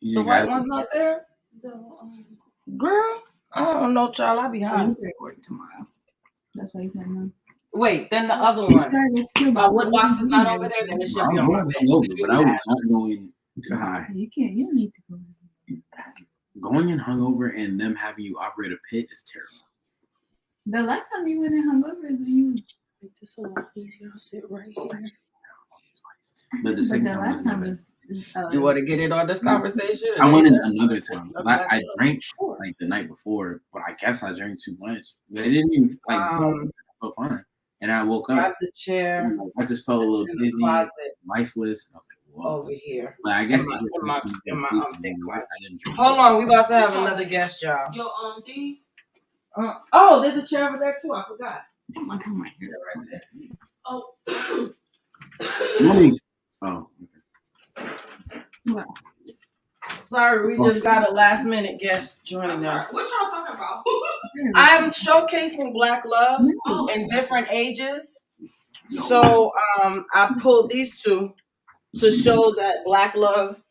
The white one's not there? Girl, I don't know, child. I'll be high. Tomorrow. That's why he said no. Wait, then the other one. My wood box is not over there, then it should be on my bed. But I was not going high. You can't. You don't need to go. Going in hungover and them having you operate a pit is terrible. The last time you went in hungover is when you. It's a lot easier. I'll sit right here. But the second time was never. You want to get in on this conversation? I went in another time. I drank like the night before, but I guess I drank too much. It didn't even feel fine. And I woke up. Grab the chair. I just felt a little dizzy, lifeless. I was like, whoa. Over here. But I guess in my thing closet. Hold on, we about to have another guest, y'all. Your thing? Oh, there's a chair over there too. I forgot. Come right here. Right there. Oh. Oh. What? Sorry, we just got a last minute guest joining us. What y'all talking about? I'm showcasing Black love in different ages. So I pulled these two to show that Black love,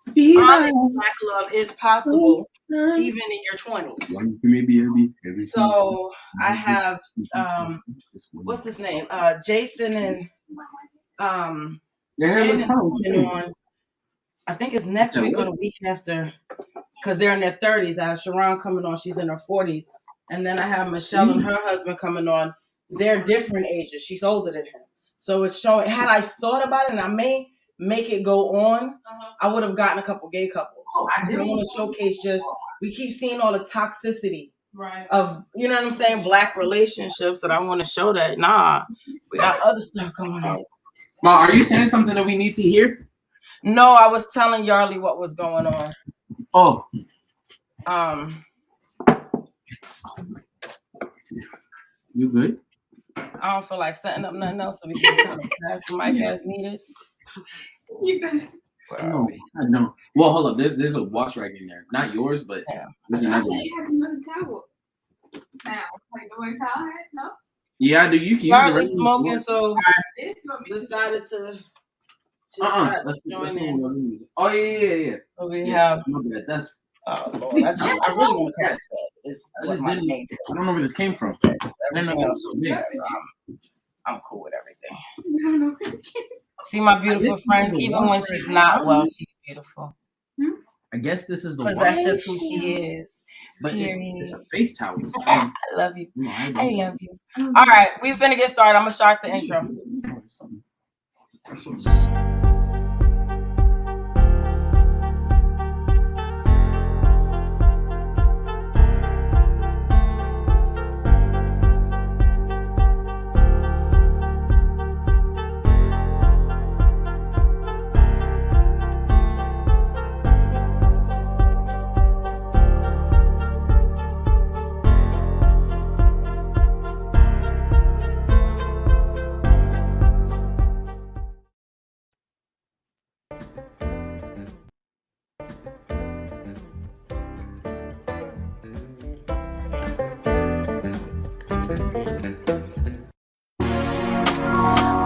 honest Black love is possible even in your 20s. So I have what's his name? Jason and Shannon coming on. I think it's next week or the week after, because they're in their 30s. I have Sharon coming on. She's in her 40s. And then I have Michelle and her husband coming on. They're different ages. She's older than him. So it's showing, had I thought about it, and I may make it go on, I would have gotten a couple gay couples. I don't want to showcase just, we keep seeing all the toxicity of, you know what I'm saying, Black relationships, that I want to show that, nah, we got other stuff going on. Ma, are you saying something that we need to hear? No, I was telling Yarly what was going on. Oh. You good? I don't feel like setting up nothing else, so we can just kind of pass the mic as needed. You better. No, I don't. Well, hold up. There's a wash rag in there. Not yours, but there's another one. You have another towel. Now, like the way Kyle had, no? Yeah, I do. You can use Yarly smoking, so decided to let's join in. Oh yeah. So we have. That's. I really want to catch that. I don't know where this came from. Everything else is big. I'm cool with everything. See my beautiful friend, even when she's not well, she's beautiful. I guess this is the because that's just who she is. But it's a face towel. I love you. I love you. All right, we finna get started. I'm gonna start the intro.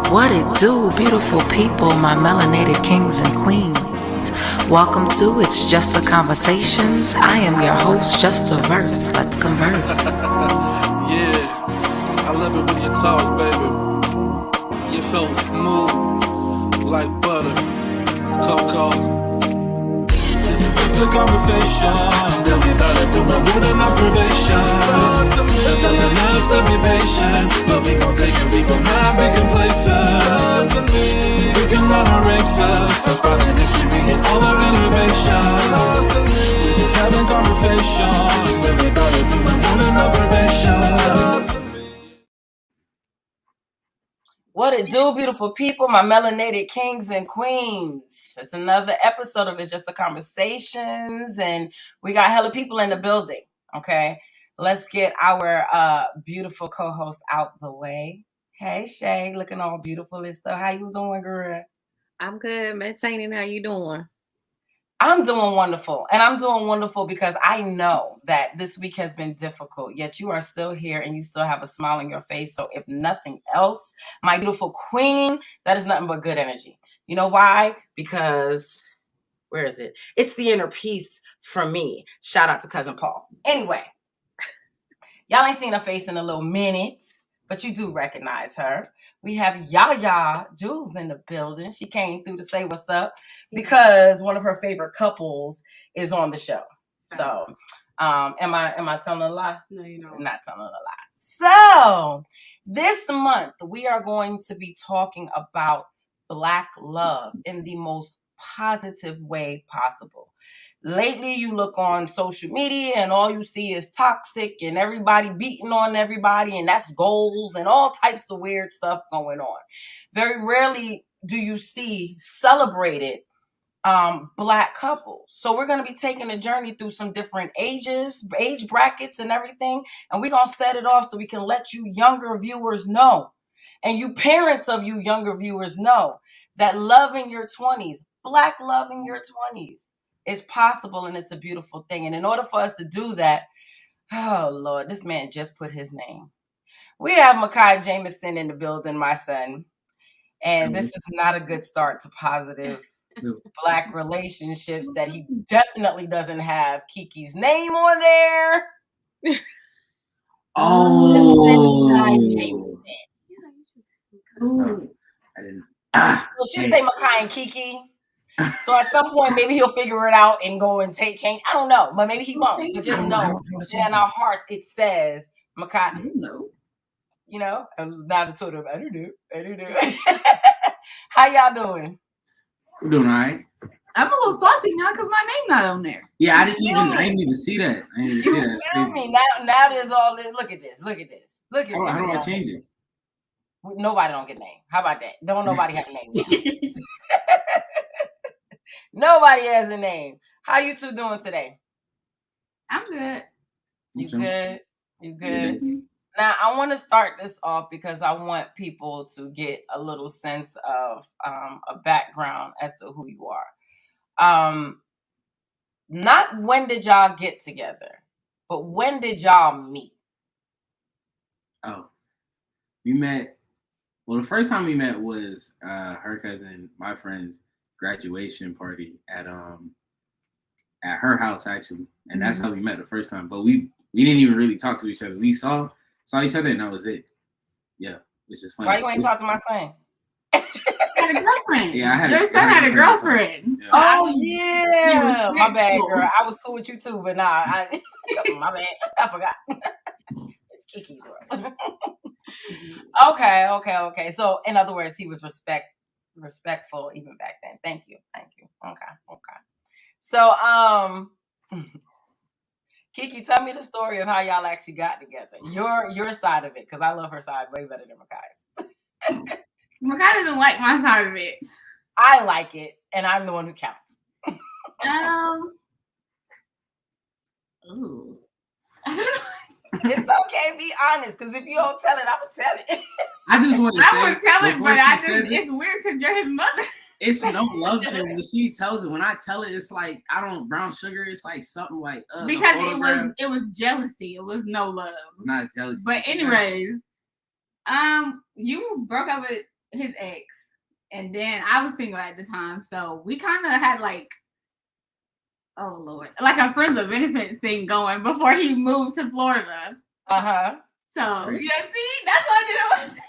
What it do, beautiful people, my melanated kings and queens. Welcome to It's Just the Conversations. I am your host, Justa Verse. Let's converse. Yeah, I love it when you talk, baby. You're so smooth, like butter, cocoa. This is just a conversation. Tell me about it, do my mood and observation. Tell the love to be patient, but we gon' take it, we gon' not be complacent. We can learn our races, that's part of history and all our innovation. We just having conversation. Tell me about it, do my mood and observation. What it do, beautiful people, my melanated kings and queens. It's another episode of It's Just the Conversations, and we got hella people in the building, okay? Let's get our beautiful co-host out the way. Hey, Shay, looking all beautiful and stuff. How you doing, girl? I'm good. Maintaining. How you doing? I'm doing wonderful. And I'm doing wonderful because I know that this week has been difficult, yet you are still here and you still have a smile on your face. So if nothing else, my beautiful queen, that is nothing but good energy. You know why? Because Where is it? It's the inner peace from me. Shout out to Cousin Paul. Anyway, y'all ain't seen her face in a little minute, but you do recognize her. We have Yaya Jules in the building. She came through to say what's up because one of her favorite couples is on the show. So, am I telling a lie? No, you know. I'm not telling a lie. So, this month we are going to be talking about Black love in the most positive way possible. Lately, you look on social media and all you see is toxic and everybody beating on everybody, and that's goals and all types of weird stuff going on. Very rarely do you see celebrated Black couples. So we're going to be taking a journey through some different age brackets and everything, and we're going to set it off so we can let you younger viewers know, and you parents of you younger viewers know, that love in your 20s, Black love in your 20s, is possible, and it's a beautiful thing. And in order for us to do that, oh Lord, this man just put his name. We have Mikai Jameson in the building, my son, and this is not a good start to positive Black relationships, that he definitely doesn't have Keke's name on there. I didn't. Well, she'd say Mikai and Keke. So at some point, maybe he'll figure it out and go and change. I don't know, but maybe he won't. But just know that in our hearts, it says Mikai. You know, and now I told him, I don't know. How y'all doing? We're doing all right. I'm a little salty now because my name not on there. Yeah, I didn't even see that. You feel me? Now there's all this. Look at this. How do I change it? Nobody don't get a name. How about that? Don't nobody have a name. Nobody has a name. How you two doing today? I'm good. You good? You good? Now, I want to start this off because I want people to get a little sense of a background as to who you are. Not when did y'all get together, but when did y'all meet? Oh, we met. Well, the first time we met was her cousin, my friend's graduation party at her house, actually, and that's how we met the first time. But we didn't even really talk to each other. We saw each other, and that was it. Yeah, which is funny. Why you ain't talk to my son? Had a girlfriend. Yeah, Your son had a girlfriend. Yeah. Oh yeah, my bad, girl. I was cool with you too, but nah, my bad. I forgot. It's Keke's girl. Okay. So, in other words, he was respectful even back then. Thank you. Okay. So, Keke, tell me the story of how y'all actually got together. Your side of it, because I love her side way better than Mikai's. Mikai doesn't like my side of it. I like it, and I'm the one who counts. Ooh. I don't know. It's okay, be honest, because if you don't tell it, I will tell it. I just want to say, I would tell it, but it's weird because you're his mother. It's no love there. When she tells it, when I tell it, it's like brown sugar. It's like something like because it was jealousy. It was no love. It's not jealousy. But anyways, you broke up with his ex, and then I was single at the time, so we kind of had like, oh Lord, like a friends of benefits thing going before he moved to Florida. So yeah, see, that's what I did.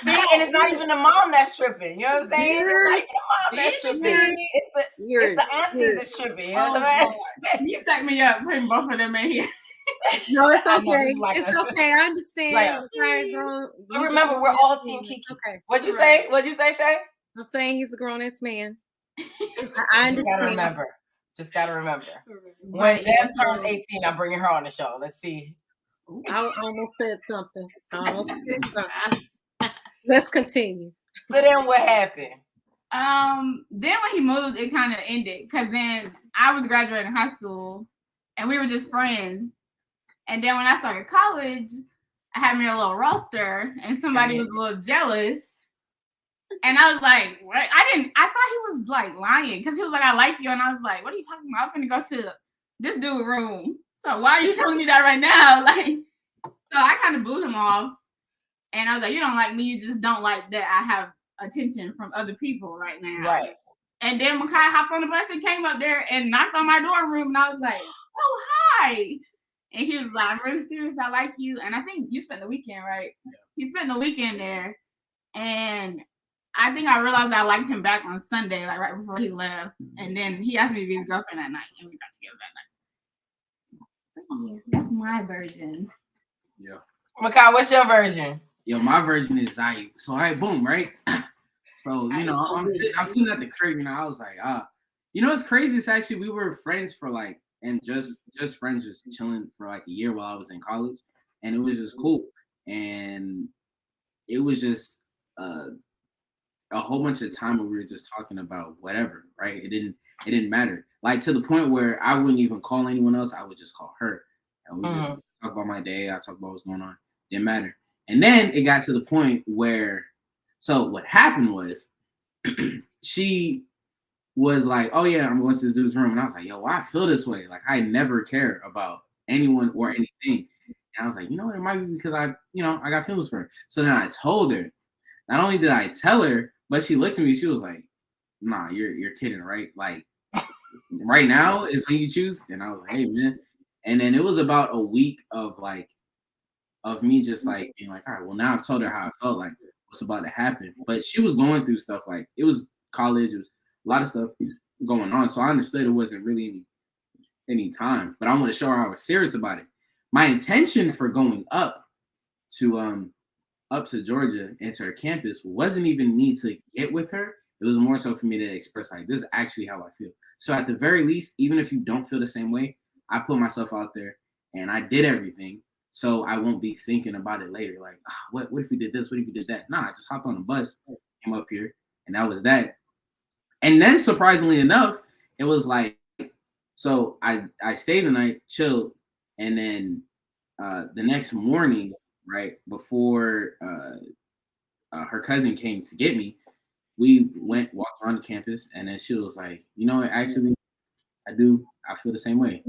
See, and it's not even the mom that's tripping. You know what I'm saying? It's not even the mom that's tripping. It's the aunties that's tripping. You know what I'm saying? You set me up putting both of them in here. No, it's okay. It's okay. I understand. But remember, we're all Team Keke. Okay. What'd you say? Shay? I'm saying he's a grown-ass man. I understand. Just gotta remember. When Deb turns 18, I'm bringing her on the show. Let's see. I almost said something. Let's continue. So then what happened? Then when he moved, it kind of ended because then I was graduating high school and we were just friends. And then when I started college, I had me a little roster and somebody was a little jealous. And I was like, what? I thought he was like lying because he was like, I like you. And I was like, what are you talking about? I'm finna go to this dude's room. So why are you telling me that right now? Like, so I kind of blew him off. And I was like, you don't like me. You just don't like that I have attention from other people right now. Right. And then Mikai hopped on the bus and came up there and knocked on my dorm room, and I was like, "Oh, hi!" And he was like, "I'm really serious. I like you." And I think you spent the weekend, right? Yeah. He spent the weekend there, and I think I realized I liked him back on Sunday, like right before he left. And then he asked me to be his girlfriend that night, and we got together that night. Yeah, that's my version. Yeah. Mikai, what's your version? Yo, my version is so boom, right? So, you know, I'm sitting at the crib, you know, I was like, you know, it's crazy. It's actually, we were friends for like, and just friends, just chilling for like a year while I was in college. And it was just cool. And it was just a whole bunch of time where we were just talking about whatever, right? It didn't matter. Like to the point where I wouldn't even call anyone else. I would just call her. And we just talk about my day. I talk about what's going on. Didn't matter. And then it got to the point where, so what happened was she was like, "Oh yeah, I'm going to this dude's room." And I was like, "Yo, why I feel this way? Like I never care about anyone or anything." And I was like, "You know what? It might be because I got feelings for her." So then I told her. Not only did I tell her, but she looked at me. She was like, "Nah, you're kidding, right? Like right now is when you choose." And I was like, "Hey, man." And then it was about a week of me just like being like, "All right, well now I've told her how I felt, like what's about to happen." But she was going through stuff, like it was college, it was a lot of stuff going on. So I understood it wasn't really any time, but I want to show her I was serious about it. My intention for going up to Georgia and to her campus wasn't even me to get with her. It was more so for me to express like, this is actually how I feel. So at the very least, even if you don't feel the same way, I put myself out there and I did everything. So I won't be thinking about it later. Like, what if we did this? What if we did that? Nah, I just hopped on the bus, came up here, and that was that. And then surprisingly enough, it was like, so I stayed the night, chilled, and then the next morning, right before her cousin came to get me, we walked around the campus, and then she was like, "You know what? Actually, I feel the same way."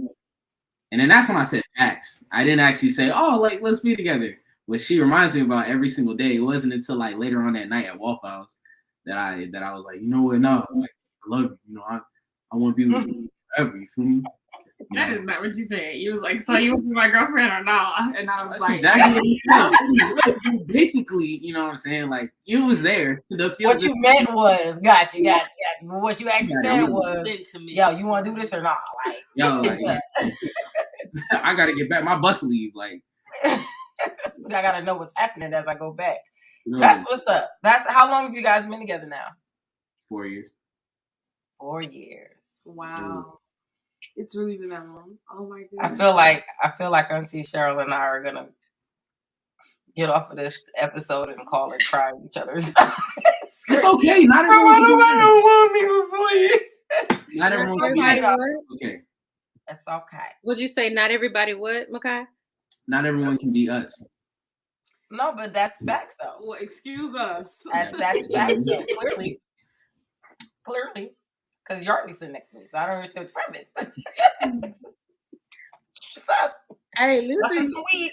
And then that's when I said facts. I didn't actually say, "Oh, like let's be together," which she reminds me about every single day. It wasn't until like later on that night at Waffle House that I was like, "You know what? No, like I love you. You know, I want to be with you forever." You feel me? That is not what you said. You was like, "So you want to be my girlfriend or not?" And I was That's like, exactly what you said. Basically, you know what I'm saying? Like you was there. What you meant was, got you. But what you actually said was, "Yo, you want to do this or not?" Like, yo, like, I gotta get back. My bus leave. Like, I gotta know what's happening as I go back. You know, that's what's up. That's how long have you guys been together now? 4 years. 4 years. Wow. It's really been that long. Oh my goodness. I feel like Auntie Cheryl and I are gonna get off of this episode and call it trying each other's. It's okay. Not everyone don't want me before you. Not everyone can be okay. It's okay. Would you say not everybody would, Mikai? Not everyone can be us. No, but that's facts though. Well, excuse us. That's facts though. Clearly. Because you're already sitting next to me, so I don't understand the premise. Just us. Hey, listen. Sweet.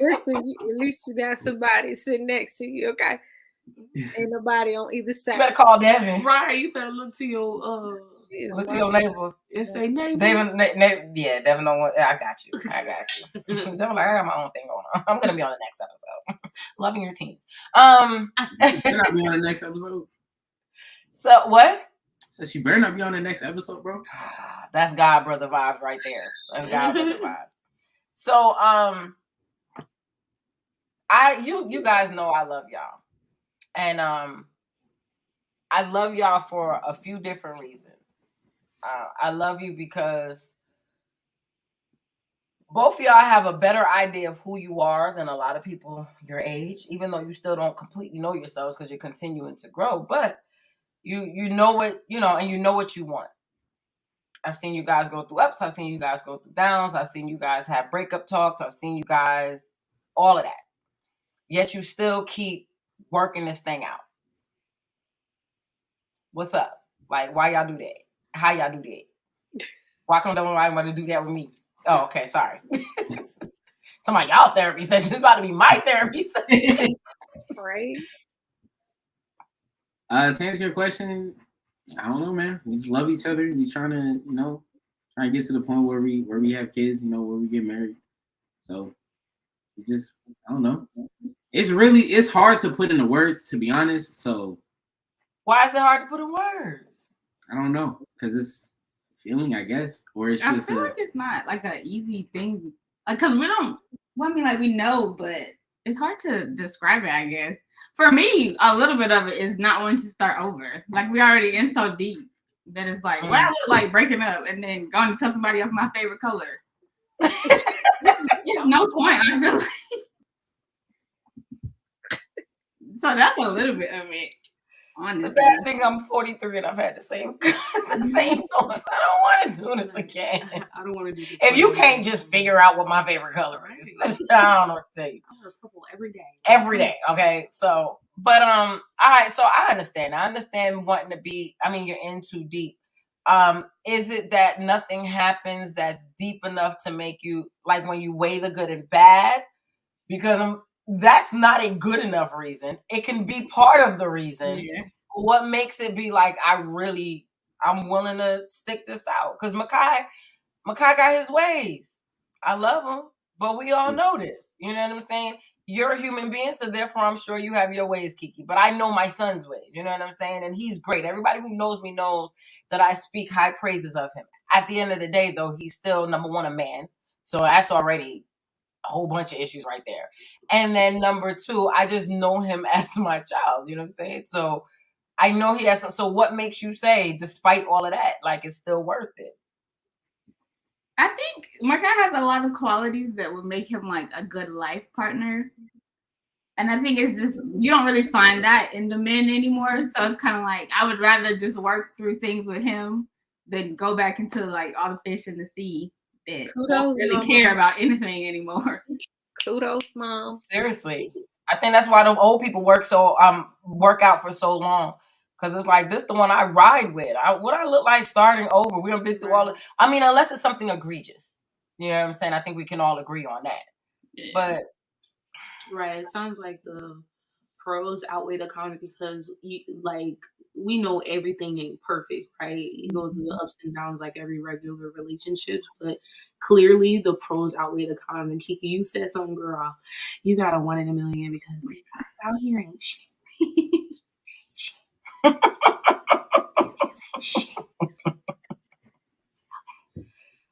Listen, at least you got somebody sitting next to you, okay? Ain't nobody on either side. You better call Devin. Right, you better look to your neighbor. And say neighbor. Devin don't want. I got you. Devin like, I got my own thing going on. I'm gonna be on the next episode. Loving your teens. You're not be on the next episode. So what? So she better not be on the next episode, bro. That's God brother vibes right there. That's God brother vibes. So you guys know I love y'all. And I love y'all for a few different reasons. I love you because both of y'all have a better idea of who you are than a lot of people your age, even though you still don't completely know yourselves because you're continuing to grow. But you know what, and you know what you want. I've seen you guys go through ups. I've seen you guys go through downs. I've seen you guys have breakup talks. I've seen you guys, all of that. Yet you still keep working this thing out. What's up? Like, why y'all do that? How y'all do that? Why come nobody want to do that with me? Oh, okay, sorry. Talking about y'all therapy session. It's about to be my therapy session. Right. To answer your question, I don't know, man. We just love each other. We trying to get to the point where we have kids, where we get married. So we just, I don't know. It's hard to put into words, to be honest. So why is it hard to put in words? I don't know, because it's feeling, I guess, or it's I just. feel like it's not like an easy thing, because we don't. Well, I mean, like we know, but it's hard to describe it. I guess for me, a little bit of it is not wanting to start over. Like we already in so deep that it's like, what I look like breaking up and then going to tell somebody else my favorite color. It's no point. I feel like. So that's a little bit of it. Honestly. The bad thing, I'm 43 and I've had the same thoughts. I don't want to do this again. I don't want to do this. If you can't just figure out what my favorite color is, I don't know what to tell you. I wear purple every day. Every day, okay. So, but all right. So I understand. I understand wanting to be. I mean, you're in too deep. Is it that nothing happens that's deep enough to make you like when you weigh the good and bad? Because that's not a good enough reason. It can be part of the reason. Yeah. What makes it be like I'm willing to stick this out? Because Mikai got his ways. I love him, but we all know this. You know what I'm saying? You're a human being, so therefore I'm sure you have your ways, Keke. But I know my son's ways. You know what I'm saying? And he's great. Everybody who knows me knows that I speak high praises of him. At the end of the day, though, he's still number one, a man. So that's already a whole bunch of issues right there. And then number two, I just know him as my child. You know what I'm saying? So I know he has. So what makes you say, despite all of that, like it's still worth it? I think Mikai has a lot of qualities that would make him like a good life partner. And I think it's just, you don't really find that in the men anymore. So it's kind of like, I would rather just work through things with him than go back into like all the fish in the sea that don't really care about anything anymore. Kudos, Mom. Seriously. I think that's why the old people work out for so long. Because it's like, this the one I ride with. What I look like starting over. We done been through all of, I mean, unless it's something egregious. You know what I'm saying? I think we can all agree on that. Yeah. But right, it sounds like the pros outweigh the cons because we know everything ain't perfect, right? You go through the ups and downs like every regular relationship, but clearly the pros outweigh the cons. And Keke, you said something, girl. You got a 1 in a million because out here ain't shit.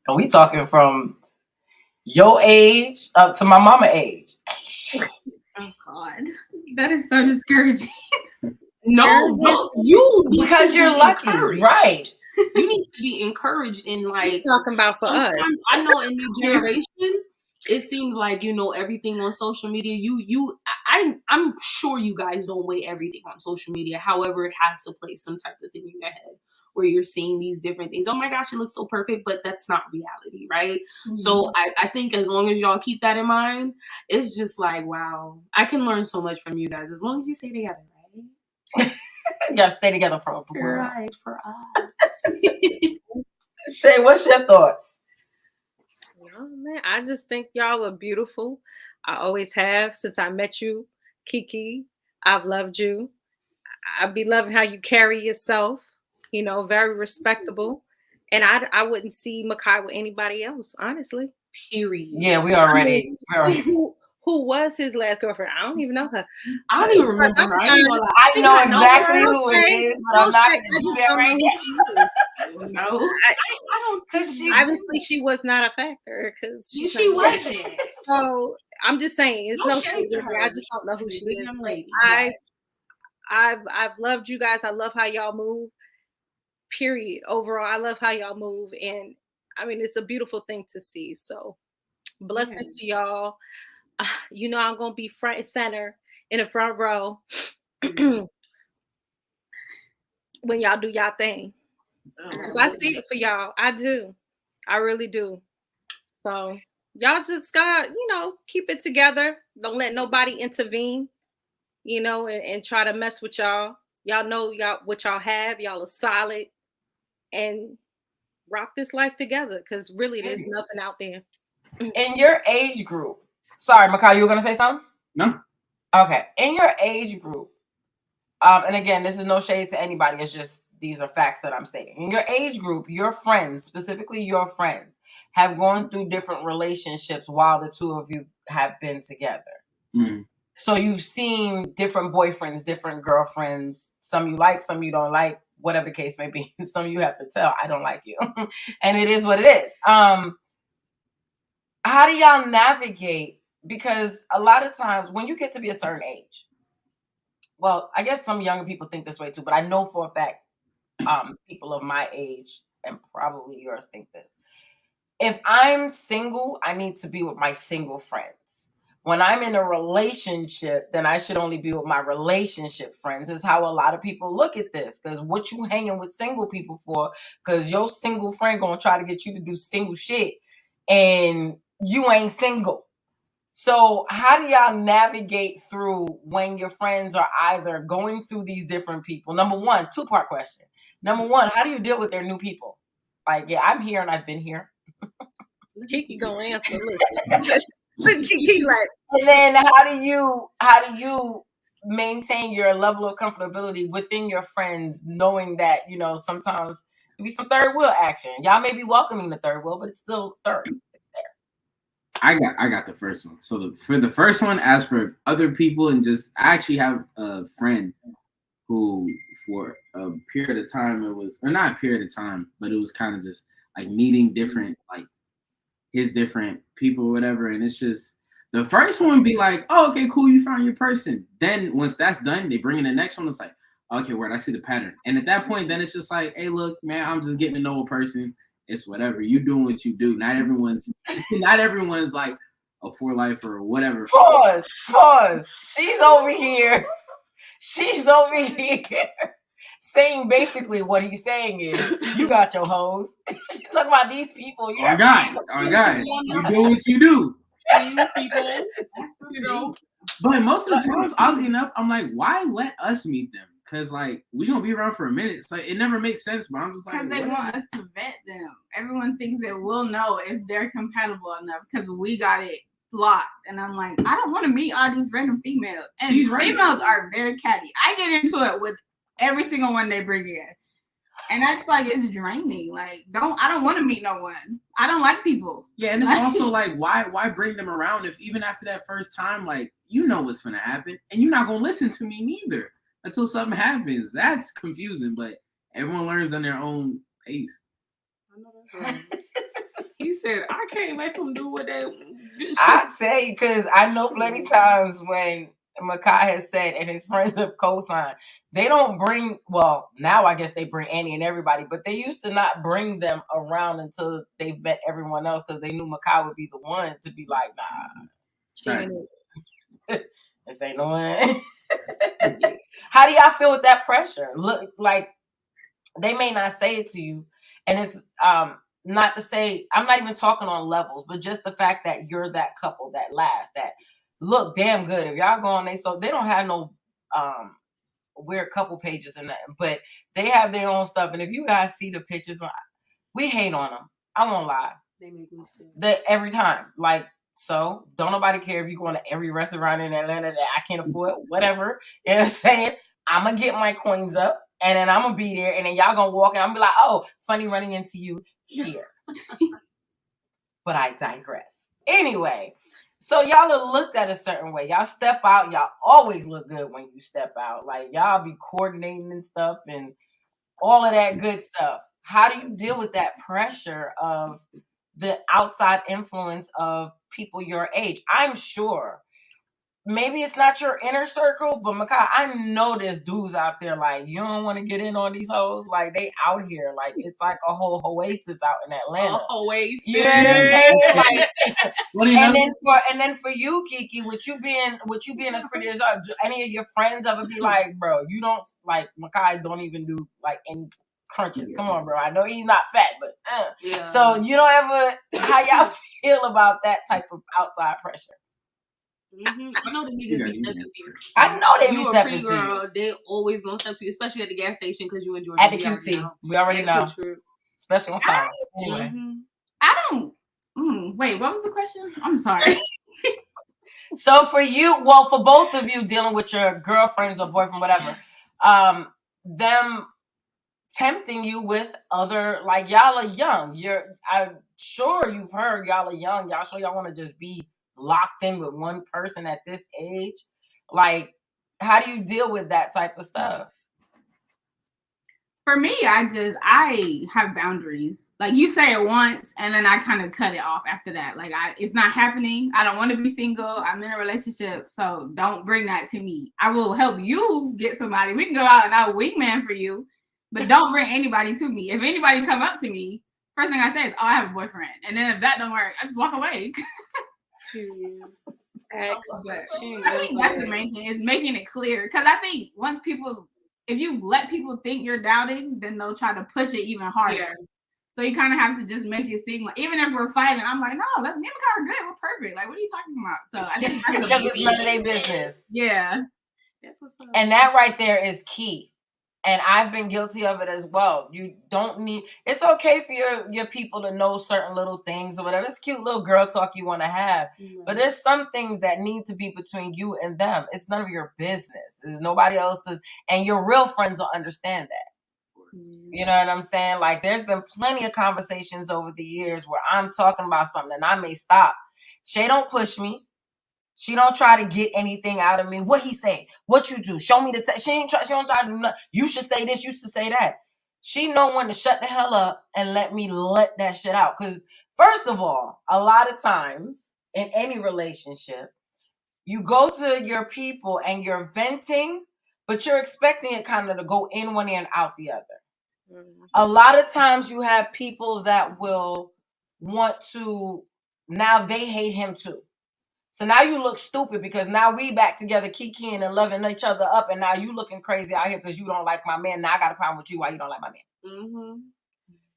And we talking from your age up to my mama age. Oh God, that is so discouraging. No, you because you're lucky, right? You need to be encouraged in like talking about for us. I know in new generation, it seems like you know everything on social media. I'm sure you guys don't weigh everything on social media. However, it has to play some type of thing in your head where you're seeing these different things. Oh my gosh, it looks so perfect, but that's not reality, right? Mm-hmm. So I think as long as y'all keep that in mind, it's just like, wow, I can learn so much from you guys as long as you stay together, right? You gotta stay together for a while. Right, for us. Shay, what's your thoughts? Oh, man, I just think y'all are beautiful. I always have since I met you, Keke. I've loved you. I be loving how you carry yourself. You know, very respectable. And I wouldn't see Mikai with anybody else, honestly. Period. Yeah, we already. Who was his last girlfriend? I don't even know her. I don't even remember her. I know exactly who it is, but I'm not going to do that right now. No, I don't. Because obviously she was not a factor. Because she wasn't. So I'm just saying, it's no shade to her. I just don't know who she is. Young lady. I've loved you guys. I love how y'all move. Period. Overall, I love how y'all move, and I mean it's a beautiful thing to see. So, blessings to y'all. You know I'm gonna be front and center in the front row when y'all do y'all thing. Because I see it for y'all. I do. I really do. So y'all just gotta, keep it together. Don't let nobody intervene, and try to mess with y'all. Y'all know what y'all have. Y'all are solid. And rock this life together, because really there's nothing out there. In your age group, sorry, Mikai, you were gonna say something? No. Okay. In your age group, and again, this is no shade to anybody. It's just these are facts that I'm stating. In your age group, your friends, specifically your friends, have gone through different relationships while the two of you have been together. Mm. So you've seen different boyfriends, different girlfriends. Some you like, some you don't like, whatever the case may be. Some you have to tell, I don't like you. And it is what it is. How do y'all navigate? Because a lot of times when you get to be a certain age, well, I guess some younger people think this way too, but I know for a fact people of my age and probably yours think this. If I'm single, I need to be with my single friends. When I'm in a relationship, then I should only be with my relationship friends. Is how a lot of people look at this. Because what you hanging with single people for? Because your single friend gonna try to get you to do single shit, and you ain't single. So how do y'all navigate through when your friends are either going through these different people? Number one, 2-part question. Number one, how do you deal with their new people? Like, yeah, I'm here and I've been here. Keke gonna answer. Look, Keke like. And then how do you maintain your level of comfortability within your friends, knowing that, you know, sometimes there be some third wheel action. Y'all may be welcoming the third wheel, but it's still third. It's there. I got the first one. So for the first one, as for other people, and just I actually have a friend who for a period of time or not a period of time, but it was kind of just like meeting different like his different people or whatever, and it's just the first one be like, oh, okay, cool, you found your person. Then once that's done, they bring in the next one. It's like, okay, word, I see the pattern. And at that point, then it's just like, hey, look, man, I'm just getting to know a person. It's whatever. You doing what you do. Not everyone's like a for life or whatever. Pause. She's over here saying basically what he's saying is, you got your hoes. She's talking about these people. I got it. You do what you do. People, you know. But most of the times, oddly enough, I'm like, why let us meet them? Because like we gonna be around for a minute, so it never makes sense. But I'm just like, because they want us to vet them. Everyone thinks that we'll know if they're compatible enough because we got it locked. And I'm like, I don't want to meet all these random females. And females are very catty. I get into it with every single one they bring in. And that's like, it's draining. Like, I don't want to meet no one. I don't like people. Yeah, and it's also like, why bring them around if even after that first time, like, you know what's gonna happen, and you're not gonna listen to me neither until something happens. That's confusing, but everyone learns on their own pace. I know that's right. He said, I can't let them do what they. I tell you, because I know plenty times when Mikai has said and his friends have co-signed, they don't bring, well, now I guess they bring Annie and everybody, but they used to not bring them around until they've met everyone else because they knew Mikai would be the one to be like, nah. Right. This ain't the one. How do y'all feel with that pressure? Look, like, they may not say it to you, and it's not to say, I'm not even talking on levels, but just the fact that you're that couple that lasts, that look damn good. If y'all go on so they don't have no weird couple pages in that, but they have their own stuff. And if you guys see the pictures, we hate on them. I won't lie. They make me sick. Every time. Like, so don't nobody care if you go to every restaurant in Atlanta that I can't afford, whatever. You know what I'm saying? I'm gonna get my coins up and then I'm gonna be there and then y'all gonna walk and I'm gonna be like, oh, funny running into you here. But I digress. Anyway, so y'all are looked at a certain way. Y'all step out. Y'all always look good when you step out. Like, y'all be coordinating and stuff and all of that good stuff. How do you deal with that pressure of the outside influence of people your age? I'm sure maybe it's not your inner circle, but Mikai, I know there's dudes out there like, you don't want to get in on these hoes. Like, they out here. Like, it's like a whole oasis out in Atlanta. A oasis. You know what I'm saying? Like, and then for you, Keke, with you being as pretty as you are, do any of your friends ever be like, bro, you don't, like, Mikai don't even do like any crunches. Come on, bro. I know he's not fat, but yeah. So you don't ever, how y'all feel about that type of outside pressure? Mm-hmm. I know the niggas be stepping to you. I know they be stepping to you. They always gonna step to you, especially at the gas station because you enjoy at the QT. We already know, especially on time. Anyway, I don't. Wait, what was the question? I'm sorry. So for you, well, for both of you dealing with your girlfriends or boyfriend, whatever, them tempting you with other, like, y'all are young. I'm sure you've heard y'all are young. Y'all sure y'all want to just be locked in with one person at this age? Like, how do you deal with that type of stuff? For me, I have boundaries. Like, you say it once and then I kind of cut it off after that. Like, it's not happening. I don't want to be single. I'm in a relationship. So don't bring that to me. I will help you get somebody. We can go out and I'll wingman for you, but don't bring anybody to me. If anybody come up to me, first thing I say is, oh, I have a boyfriend. And then if that don't work, I just walk away. But I think that's the main thing, is making it clear. Because I think if you let people think you're doubting, then they'll try to push it even harder. Yeah. So you kind of have to just make it seem like, even if we're fighting, I'm like, no, me and Mikai are good. We're perfect. Like, what are you talking about? So I think because it's none of their business. Yeah. That's what's up. And that right there is key. And I've been guilty of it as well. You don't need, it's okay for your people to know certain little things or whatever. It's cute little girl talk you want to have. Mm-hmm. But there's some things that need to be between you and them. It's none of your business. It's nobody else's. And your real friends will understand that. Mm-hmm. You know what I'm saying? Like, there's been plenty of conversations over the years where I'm talking about something and I may stop. Shay don't push me. She don't try to get anything out of me. What he say? What you do? Show me the text. She don't try to do nothing. You should say this. You should say that. She know when to shut the hell up and let me let that shit out. Because first of all, a lot of times in any relationship, you go to your people and you're venting, but you're expecting it kind of to go in one ear and out the other. Mm-hmm. A lot of times you have people that will want to, now they hate him too. So now you look stupid because now we back together, kikiing and loving each other up, and now you looking crazy out here because you don't like my man. Now I got a problem with you. Why you don't like my man? Mm-hmm.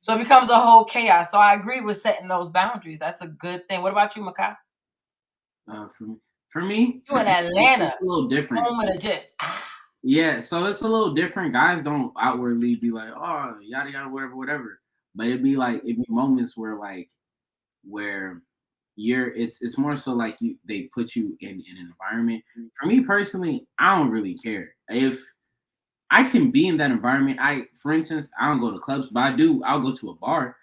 So it becomes a whole chaos. So I agree with setting those boundaries. That's a good thing. What about you, Mikai? For me, you in Atlanta. It's a little different. Home of the just. Yeah, so it's a little different. Guys don't outwardly be like, oh, yada yada, whatever. But it'd be moments where it's more so like they put you in an environment. For me personally, I don't really care if I can be in that environment. For instance, I don't go to clubs, but I'll go to a bar.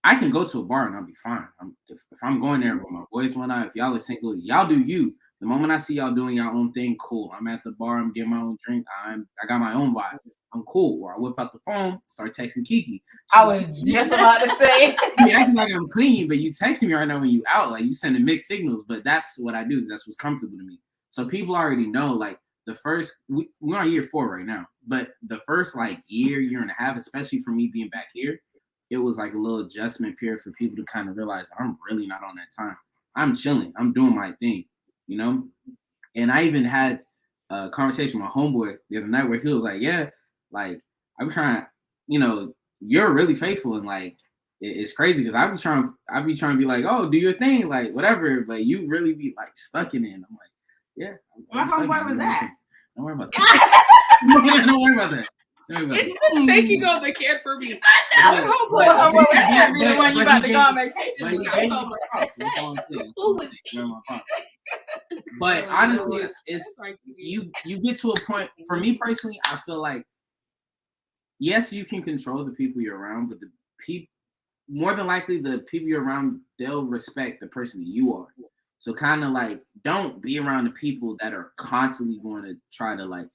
I can go to a bar and I'll be fine. If I'm going there with my boys one night, if y'all are single, y'all do you. The moment I see y'all doing your own thing, cool. I'm at the bar, I'm getting my own drink. I got my own vibe. I'm cool. Or I whip out the phone, start texting Keke. I was just about to say. You acting like I'm clean, but you texting me right now when you out. Like, you sending mixed signals, but that's what I do because that's what's comfortable to me. So people already know, like, the first, we're on year 4 right now, but the first, like, year and a half, especially for me being back here, it was like a little adjustment period for people to kind of realize I'm really not on that time. I'm chilling. I'm doing my thing, you know? And I even had a conversation with my homeboy the other night where he was like, yeah, like, I'm trying, you're really faithful. And like, it's crazy because I be trying to be like, oh, do your thing, like, whatever. But you really be like stuck in it. And I'm like, yeah. My homeboy was that. Don't worry about that. Don't worry about that. It's the shaking on the kid for me. I know. The one you about to go on vacation. But honestly, it's you get to a point. For me personally, I feel like yes, you can control the people you're around, but the people, more than likely, the people you're around, they'll respect the person that you are. So kind of like, don't be around the people that are constantly going to try to like,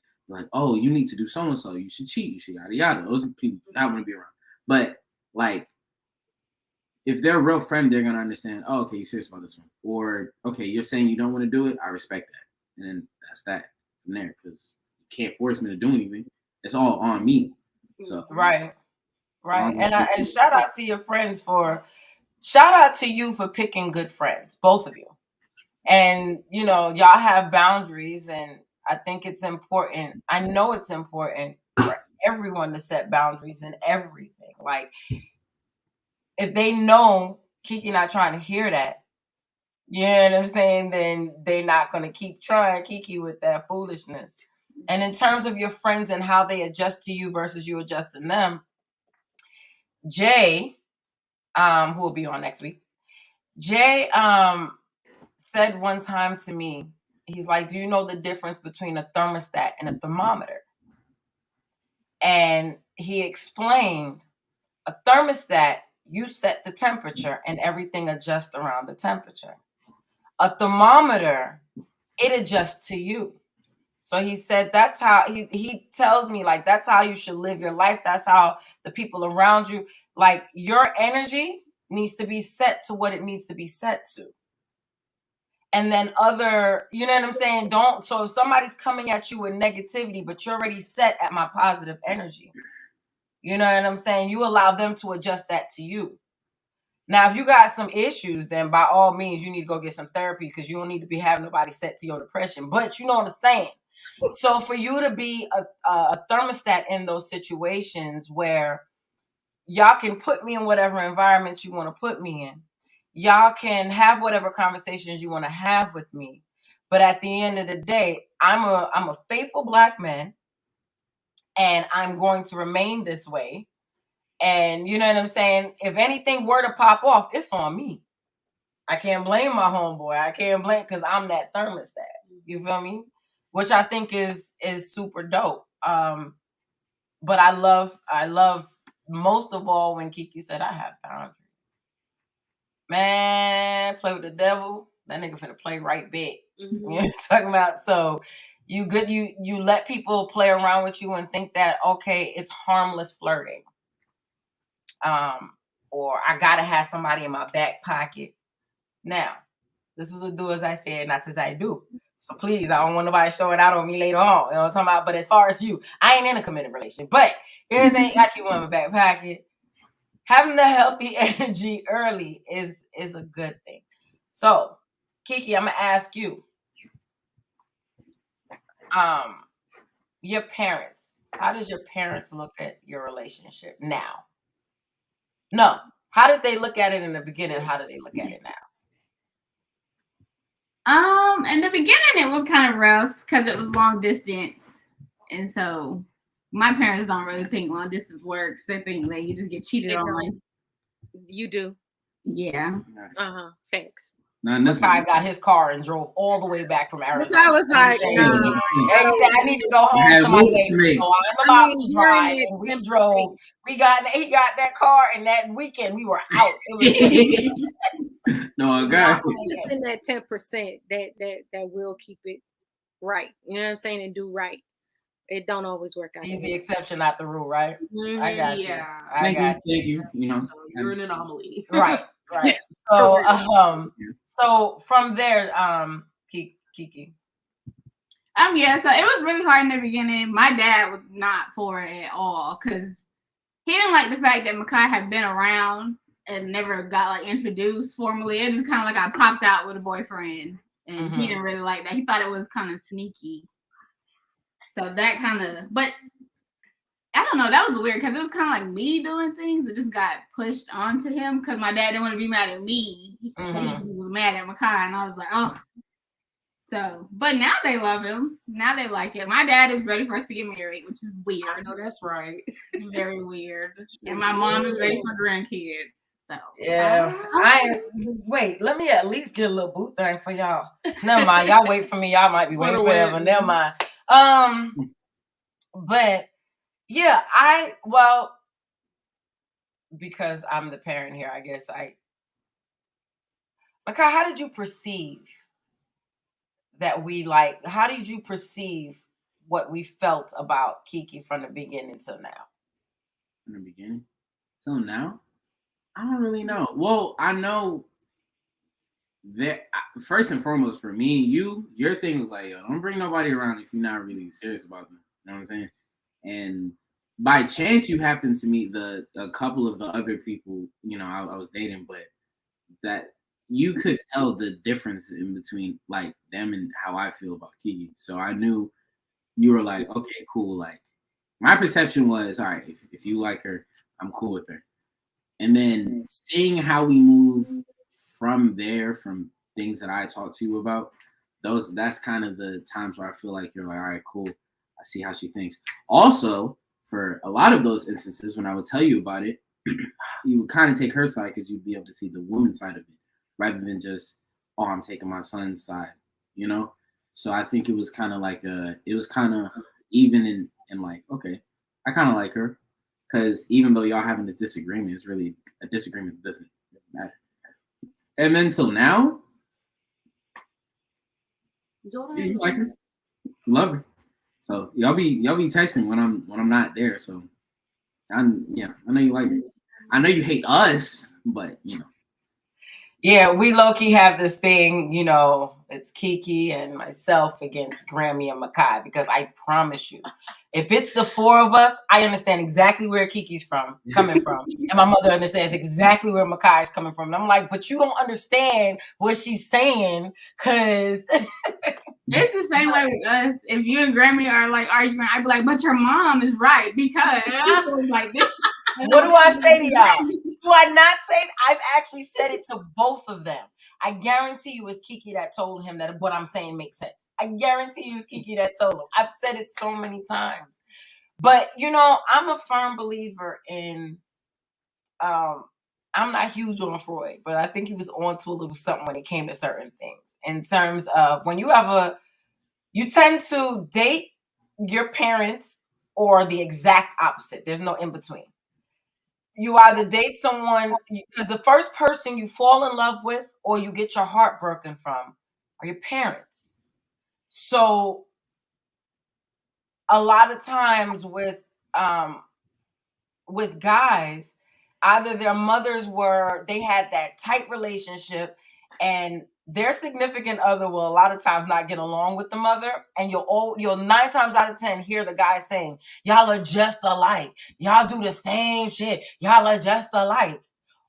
oh, you need to do so and so, you should cheat, you should yada yada. Those are the people I want to be around. But like, if they're a real friend, they're gonna understand. Oh, okay, you're serious about this one, or okay, you're saying you don't want to do it. I respect that, and then that's that from there, because you can't force me to do anything. It's all on me. So right. And shout out to your friends shout out to you for picking good friends, both of you. And y'all have boundaries, and I think it's important. I know it's important for everyone to set boundaries in everything. Like, if they know Keke not trying to hear that, you know what I'm saying, then they're not going to keep trying Keke with that foolishness. And in terms of your friends and how they adjust to you versus you adjusting them, Jay, who will be on next week, Jay said one time to me, he's like, do you know the difference between a thermostat and a thermometer? And he explained a thermostat, you set the temperature and everything adjusts around the temperature. A thermometer, it adjusts to you. So he said that's how he tells me, like, that's how you should live your life. That's how the people around you, like, your energy needs to be set to what it needs to be set to. And then you know what I'm saying? So if somebody's coming at you with negativity, but you're already set at my positive energy, you know what I'm saying? You allow them to adjust that to you. Now, if you got some issues, then by all means, you need to go get some therapy, because you don't need to be having nobody set to your depression. But you know what I'm saying? So for you to be a thermostat in those situations where y'all can put me in whatever environment you want to put me in, y'all can have whatever conversations you want to have with me, but at the end of the day, I'm a faithful Black man, and I'm going to remain this way. And you know what I'm saying? If anything were to pop off, it's on me. I can't blame my homeboy. I can't blame, because I'm that thermostat. You feel me? Which I think is super dope. But I love most of all when Keke said I have boundaries. Man, play with the devil, that nigga finna play right back. You know what I'm talking about? So you let people play around with you and think that, okay, it's harmless flirting. Or I gotta have somebody in my back pocket. Now, this is a do as I said, not as I do. So please, I don't want nobody showing out on me later on. You know what I'm talking about? But as far as you, I ain't in a committed relationship. But here's ain't I keep one in my back pocket. Having the healthy energy early is a good thing. So, Keke, I'm gonna ask you. Your parents. How does your parents look at your relationship now? No. How did they look at it in the beginning? How do they look at it now? In the beginning, it was kind of rough because it was long distance, and so my parents don't really think long distance works. They think that you just get cheated on. You do. Yeah. Thanks. Mikai got his car and drove all the way back from Arizona. I was like, and he said, I need to go home to my baby. So I'm about to drive. And we drove. He got that car, and that weekend we were out. It was no, I got just in that 10% that will keep it right. You know what I'm saying? And do right. It don't always work out. He's the exception, not the rule, right? I got you. Thank you. You know, you're an anomaly. Right. So, so from there, Keke. Yeah, so it was really hard in the beginning. My dad was not for it at all, because he didn't like the fact that Mikai had been around and never got like introduced formally. It just kind of like I popped out with a boyfriend, and he didn't really like that. He thought it was kind of sneaky. So that kind of, but I don't know, that was weird, because it was kind of like me doing things that just got pushed onto him, because my dad didn't want to be mad at me. So he just was mad at Mikai, and I was like, oh. So, but now they love him. Now they like it. My dad is ready for us to get married, which is weird. I know that's right. It's very weird. And my mom is ready for grandkids. So yeah, wait. Let me at least get a little boot thing for y'all. Never mind. Y'all wait for me. Y'all might be waiting forever. Never mind. But yeah, because I'm the parent here, I guess Mikai, how did you perceive that how did you perceive what we felt about Keke from the beginning till now? From the beginning till now? I don't really know. Well, I know that first and foremost for me and you, your thing was like, yo, don't bring nobody around if you're not really serious about them. You know what I'm saying? And by chance, you happened to meet a couple of the other people, you know, I was dating, but that you could tell the difference in between like them and how I feel about Keke. So I knew you were like, okay, cool. Like my perception was, all right, if you like her, I'm cool with her. And then seeing how we move from there, from things that I talked to you about, that's kind of the times where I feel like you're like, all right, cool. I see how she thinks. Also, for a lot of those instances, when I would tell you about it, you would kind of take her side because you'd be able to see the woman's side of it rather than just, oh, I'm taking my son's side, you know? So I think it was kind of like it was kind of even in like, okay, I kind of like her. Because even though y'all having a disagreement, it's really a disagreement that doesn't matter. And then till now, yeah, you like her, you love her. So y'all be texting when I'm not there. So I know you like her. I know you hate us, but you know. Yeah, we low-key have this thing, you know, it's Keke and myself against Grammy and Mikai, because I promise you, if it's the four of us, I understand exactly where Keke's coming from. And my mother understands exactly where Mikai is coming from. And I'm like, but you don't understand what she's saying, because... It's the same way with us. If you and Grammy are like arguing, I'd be like, but your mom is right, because she feels like this. What do I say to y'all? Do I not say? I've actually said it to both of them. I guarantee you it's Keke that told him that what I'm saying makes sense. I guarantee you it's Keke that told him. I've said it so many times. But, you know, I'm a firm believer in, I'm not huge on Freud, but I think he was on to a little something when it came to certain things. In terms of when you tend to date your parents or the exact opposite. There's no in between. You either date someone, because the first person you fall in love with or you get your heart broken from are your parents. So a lot of times with guys, either their mothers they had that tight relationship, and their significant other will a lot of times not get along with the mother, and you'll 9 times out of 10 hear the guy saying, y'all are just alike, y'all do the same shit, y'all are just alike.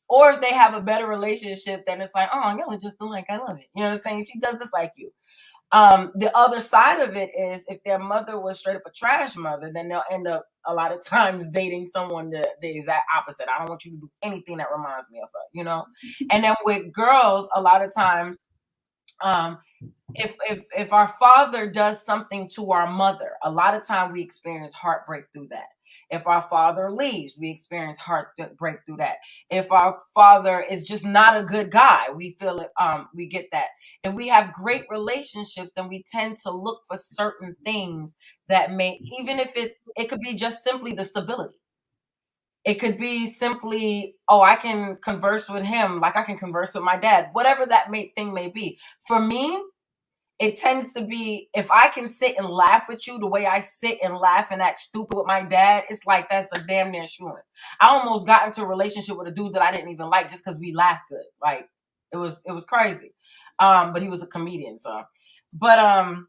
Or if they have a better relationship, then it's like, oh, y'all are just alike, I love it, you know what I'm saying, she does this like you. The other side of it is, if their mother was straight up a trash mother, then they'll end up a lot of times dating someone the exact opposite. I don't want you to do anything that reminds me of her, you know? And then with girls, a lot of times, if our father does something to our mother, a lot of time we experience heartbreak through that. If our father leaves, we experience heartbreak through that. If our father is just not a good guy, we feel it. We get that. If we have great relationships, then we tend to look for certain things that may, even if it could be just simply the stability. It could be simply, oh, I can converse with him like I can converse with my dad, whatever that thing may be. For me, it tends to be, if I can sit and laugh with you the way I sit and laugh and act stupid with my dad, it's like that's a damn near assurance. I almost got into a relationship with a dude that I didn't even like just because we laughed good. Like it was crazy. But he was a comedian, so. But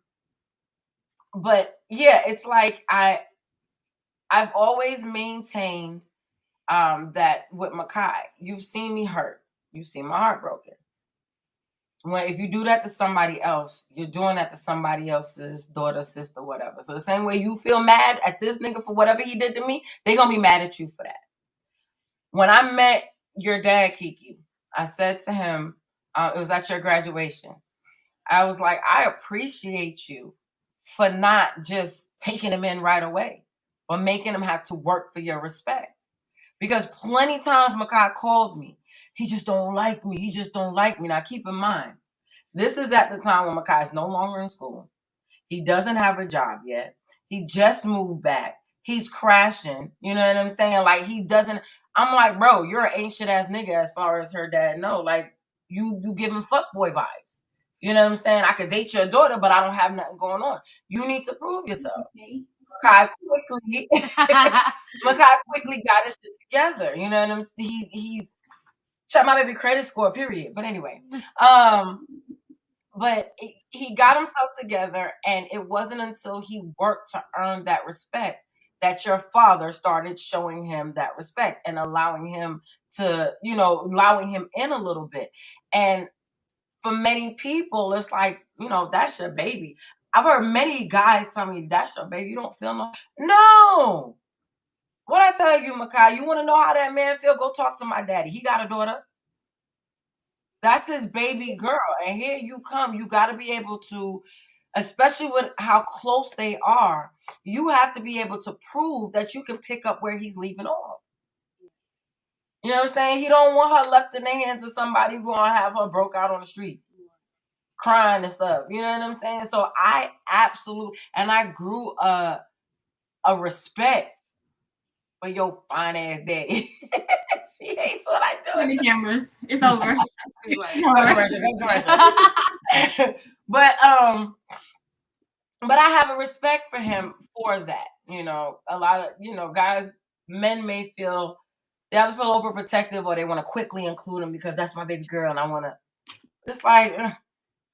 yeah, it's like I've always maintained that with Mikai, you've seen me hurt, you've seen my heart broken. When if you do that to somebody else, you're doing that to somebody else's daughter, sister, whatever. So the same way you feel mad at this nigga for whatever he did to me, they're gonna be mad at you for that. When I met your dad, Keke, I said to him, it was at your graduation, I was like, I appreciate you for not just taking him in right away, but making him have to work for your respect. Because plenty times Mikai called me, he just don't like me. He just don't like me. Now keep in mind, this is at the time when Mikai is no longer in school. He doesn't have a job yet. He just moved back. He's crashing. You know what I'm saying? Like he doesn't. I'm like, bro, you're an ancient ass nigga as far as her dad know. Like you giving fuckboy vibes. You know what I'm saying? I could date your daughter, but I don't have nothing going on. You need to prove yourself. Okay. Mikai quickly got his shit together. You know what I'm saying? He's check my baby credit score, period. But anyway, but he got himself together, and it wasn't until he worked to earn that respect that your father started showing him that respect and allowing him to, allowing him in a little bit. And for many people, it's like, that's your baby. I've heard many guys tell me, that's your baby. You don't feel no. What I tell you, Mikai, you want to know how that man feel? Go talk to my daddy. He got a daughter. That's his baby girl. And here you come. You got to be able to, especially with how close they are, you have to be able to prove that you can pick up where he's leaving off. You know what I'm saying? He don't want her left in the hands of somebody who gonna have her broke out on the street, crying and stuff. You know what I'm saying? So I grew a respect for your fine ass daddy. She hates what I do. Turn the cameras. It's over. It's like, Commercial. But I have a respect for him for that. You know, a lot of, you know, guys, men may feel, they either feel overprotective or they want to quickly include him because that's my baby girl and I want to, it's like,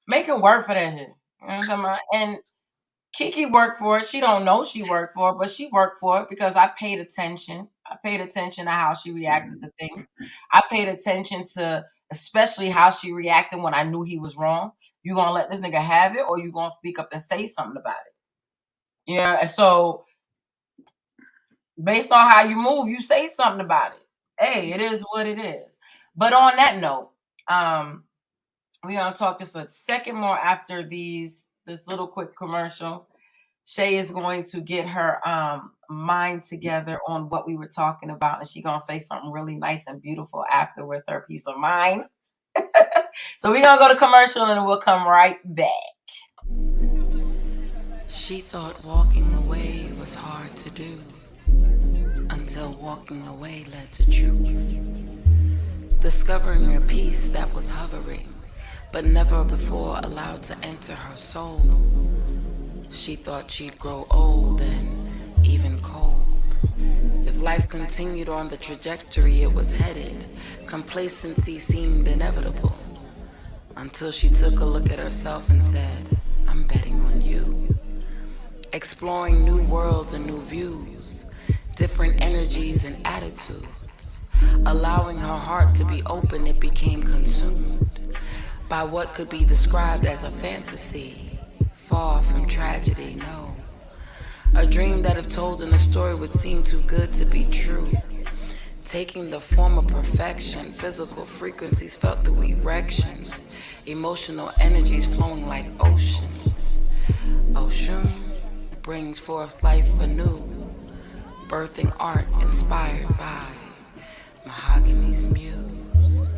make it work for that shit. You know what I'm talking about? And Keke worked for it. She don't know she worked for it, but she worked for it because I paid attention. I paid attention to how she reacted to things. I paid attention to especially how she reacted when I knew he was wrong. You gonna let this nigga have it or you gonna speak up and say something about it? Yeah, and so based on how you move, you say something about it. Hey, it is what it is. But on that note, we're gonna talk just a second more after this little quick commercial. Shay is going to get her mind together on what we were talking about, and she's gonna say something really nice and beautiful after with her peace of mind. So we're gonna go to commercial and we'll come right back. She thought walking away was hard to do until walking away led to truth. Discovering a peace that was hovering, but never before allowed to enter her soul. She thought she'd grow old and even cold. If life continued on the trajectory it was headed, complacency seemed inevitable. Until she took a look at herself and said, I'm betting on you. Exploring new worlds and new views, different energies and attitudes. Allowing her heart to be open, it became consumed by what could be described as a fantasy, far from tragedy, no. A dream that if told in a story would seem too good to be true. Taking the form of perfection, physical frequencies felt through erections, emotional energies flowing like oceans. Ocean brings forth life anew, birthing art inspired by Mahogany's muse.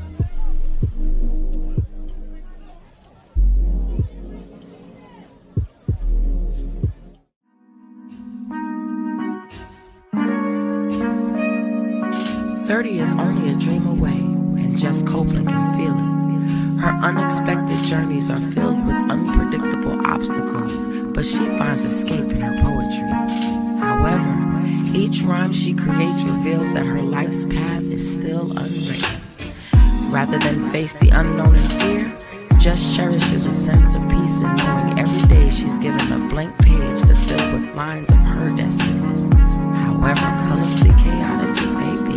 "30 is only a dream away, and Jess Copeland can feel it. Her unexpected journeys are filled with unpredictable obstacles, but she finds escape in her poetry. However, each rhyme she creates reveals that her life's path is still unwritten. Rather than face the unknown in fear, Jess cherishes a sense of peace in knowing every day she's given a blank page to fill with lines of her destiny, however colorfully chaotic it may be.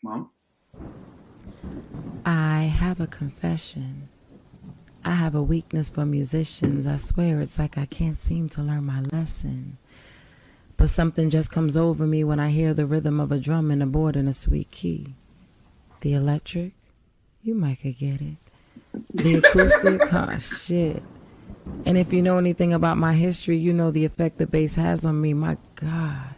Mom? I have a confession. I have a weakness for musicians. I swear it's like I can't seem to learn my lesson. But something just comes over me when I hear the rhythm of a drum and a board in a sweet key. The electric, you might could get it. The acoustic, oh shit. And if you know anything about my history, you know the effect the bass has on me. My God.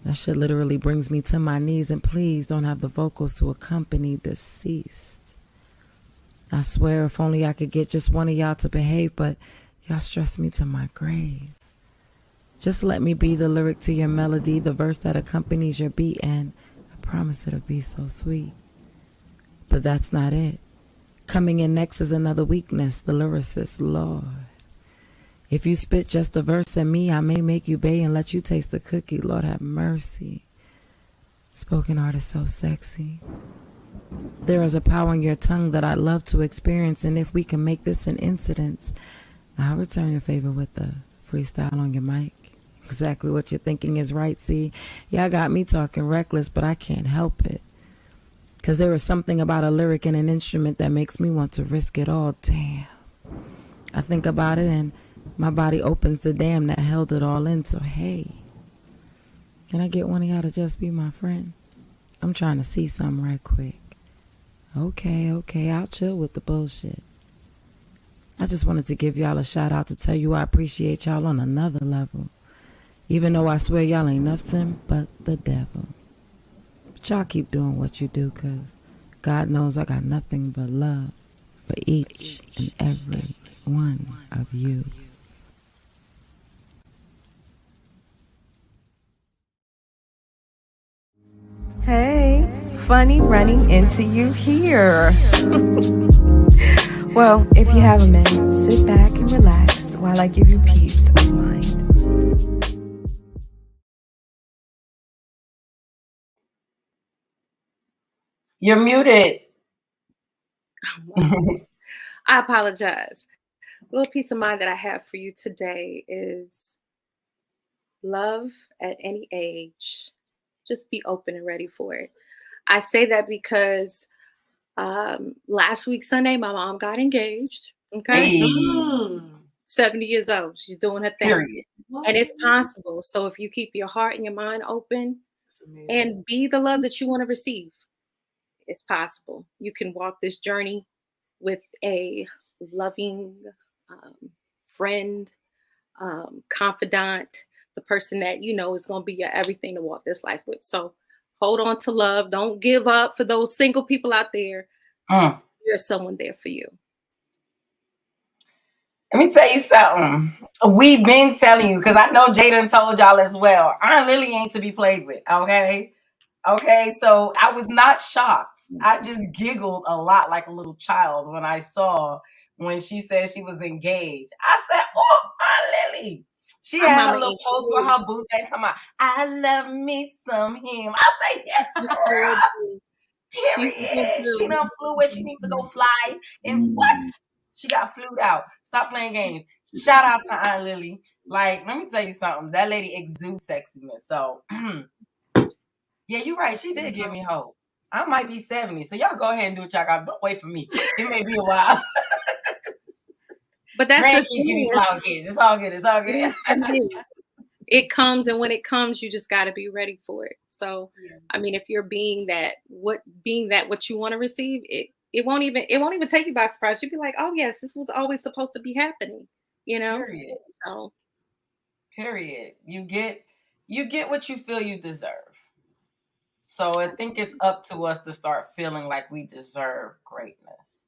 That shit literally brings me to my knees, and please don't have the vocals to accompany deceased. I swear if only I could get just one of y'all to behave, but y'all stress me to my grave. Just let me be the lyric to your melody, the verse that accompanies your beat, and I promise it'll be so sweet. But that's not it. Coming in next is another weakness, the lyricist, Lord. If you spit just the verse at me, I may make you bay and let you taste the cookie. Lord have mercy. Spoken art is so sexy. There is a power in your tongue that I'd love to experience, and if we can make this an incident, I'll return your favor with the freestyle on your mic. Exactly what you're thinking is right. See, y'all got me talking reckless, but I can't help it. Because there is something about a lyric and an instrument that makes me want to risk it all. Damn. I think about it and my body opens the dam that held it all in. So, hey, can I get one of y'all to just be my friend? I'm trying to see something right quick. Okay, I'll chill with the bullshit. I just wanted to give y'all a shout out to tell you I appreciate y'all on another level. Even though I swear y'all ain't nothing but the devil. But y'all keep doing what you do, because God knows I got nothing but love for each and every one of you. Hey, funny running into you here. Well, if you have a minute, sit back and relax while I give you peace of mind. You're muted. I apologize. A little peace of mind that I have for you today is love at any age. Just be open and ready for it. I say that because last week Sunday, my mom got engaged. Okay. Hey. 70 years old. She's doing her thing. Period. And it's possible. So if you keep your heart and your mind open and be the love that you want to receive, it's possible. You can walk this journey with a loving friend, confidant, the person that you know is going to be your everything to walk this life with. So hold on to love. Don't give up. For those single people out there. There's someone there for you. Let me tell you something. We've been telling you, because I know Jaden told y'all as well. Aunt Lily ain't to be played with, okay? Okay, so I was not shocked. I just giggled a lot like a little child when I saw when she said she was engaged. I said, oh, Aunt Lily. She had a little post with her boo thing talking about, I love me some him. I say, yes, girl. Period. She done flew where she needs to go fly. And what? She got flued out. Stop playing games. Shout out to Aunt Lily. Like, let me tell you something. That lady exudes sexiness. So, yeah, you're right. She did give me hope. I might be 70. So y'all go ahead and do what y'all got. Don't wait for me. It may be a while. But that's grandkids give me flower kids. It's all good. It's all good. It comes, and when it comes, you just got to be ready for it. So, I mean, if you're being that what you want to receive, it won't even take you by surprise. You'll be like, oh yes, this was always supposed to be happening, you know. Period. So, period. You get what you feel you deserve. So I think it's up to us to start feeling like we deserve greatness.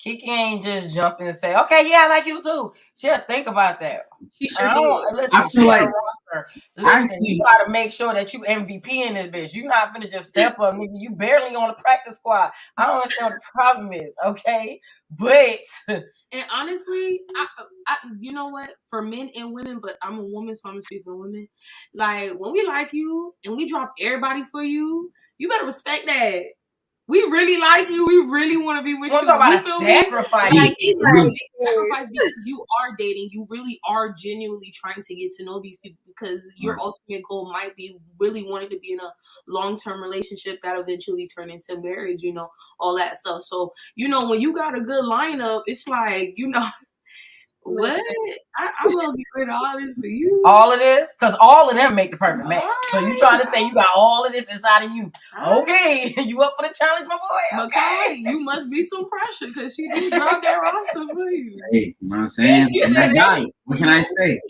Keke ain't just jump in and say, okay, yeah, I like you too. She'll think about that. She sure did. Listen, I feel like roster. Listen, you gotta make sure that you MVP in this bitch. You're not finna just step up, nigga. You barely on the practice squad. I don't understand what the problem is, okay? But and honestly, I you know what? For men and women, but I'm a woman, so I'm gonna speak for women. Like when we like you and we drop everybody for you, you better respect that. We really like you. We really want to be with you. I'm talking about a sacrifice. Like, it's like a big sacrifice because you are dating. You really are genuinely trying to get to know these people because your ultimate goal might be really wanting to be in a long-term relationship that eventually turn into marriage, you know, all that stuff. So, you know, when you got a good lineup, it's like, you know, what? I'm going to get rid of all this for you. All of this? Because all of them make the perfect match. So you trying to say you got all of this inside of you. Okay. You up for the challenge, my boy? Okay. Mikai, you must be some pressure because she did drop that roster for you. Hey, you know what I'm saying? What can I say?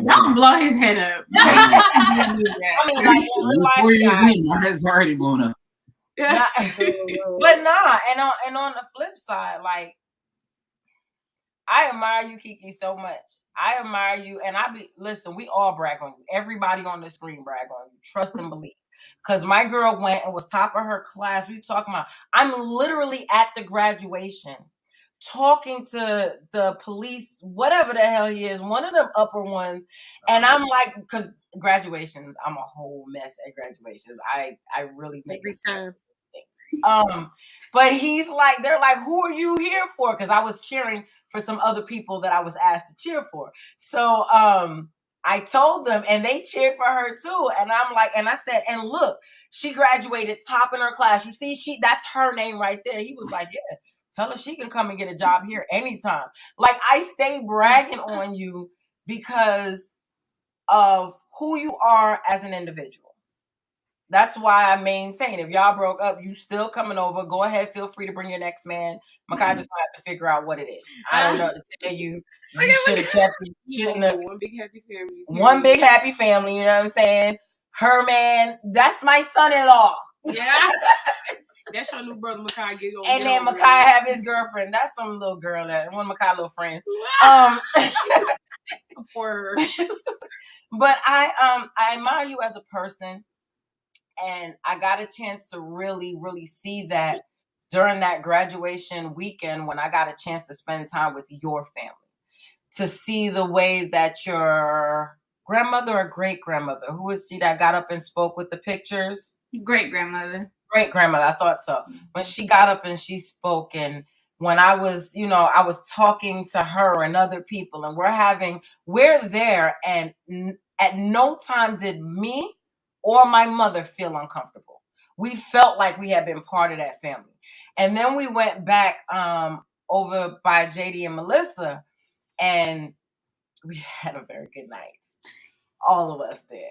Don't blow his head up. I mean, like, 4 years in, my head's already blown up. Yeah. But nah, and on the flip side, like, I admire you, Keke, so much. I admire you, and listen, we all brag on you. Everybody on the screen brag on you. Trust and believe. Because my girl went and was top of her class. We talking about, I'm literally at the graduation talking to the police, whatever the hell he is, one of them upper ones. And I'm like, because graduations, I'm a whole mess at graduations. I really make every time. But he's like, they're like, who are you here for? Because I was cheering for some other people that I was asked to cheer for. So I told them, and they cheered for her too. And I'm like, and I said, and look, she graduated top in her class. You see, that's her name right there. He was like, yeah, tell her she can come and get a job here anytime. Like, I stay bragging on you because of who you are as an individual. That's why I maintain. If y'all broke up, you still coming over. Go ahead. Feel free to bring your next man. Mikai just gonna have to figure out what it is. I don't know to tell you. You should have kept it. Shouldn't have. One big happy family. One big happy family. You know what I'm saying? Her man. That's my son-in-law. Yeah. That's your new brother, Mikai. And then Mikai have his girlfriend. That's some little girl that one of Mikai little friends. For her. But I admire you as a person. And I got a chance to really, really see that during that graduation weekend when I got a chance to spend time with your family. To see the way that your grandmother or great-grandmother, who is she that got up and spoke with the pictures? Great-grandmother. Great-grandmother, I thought so. When she got up and she spoke, and when I was, I was talking to her and other people, and we're there, and at no time did me or my mother feel uncomfortable. We felt like we had been part of that family. And then we went back over by JD and Melissa, and we had a very good night. All of us did.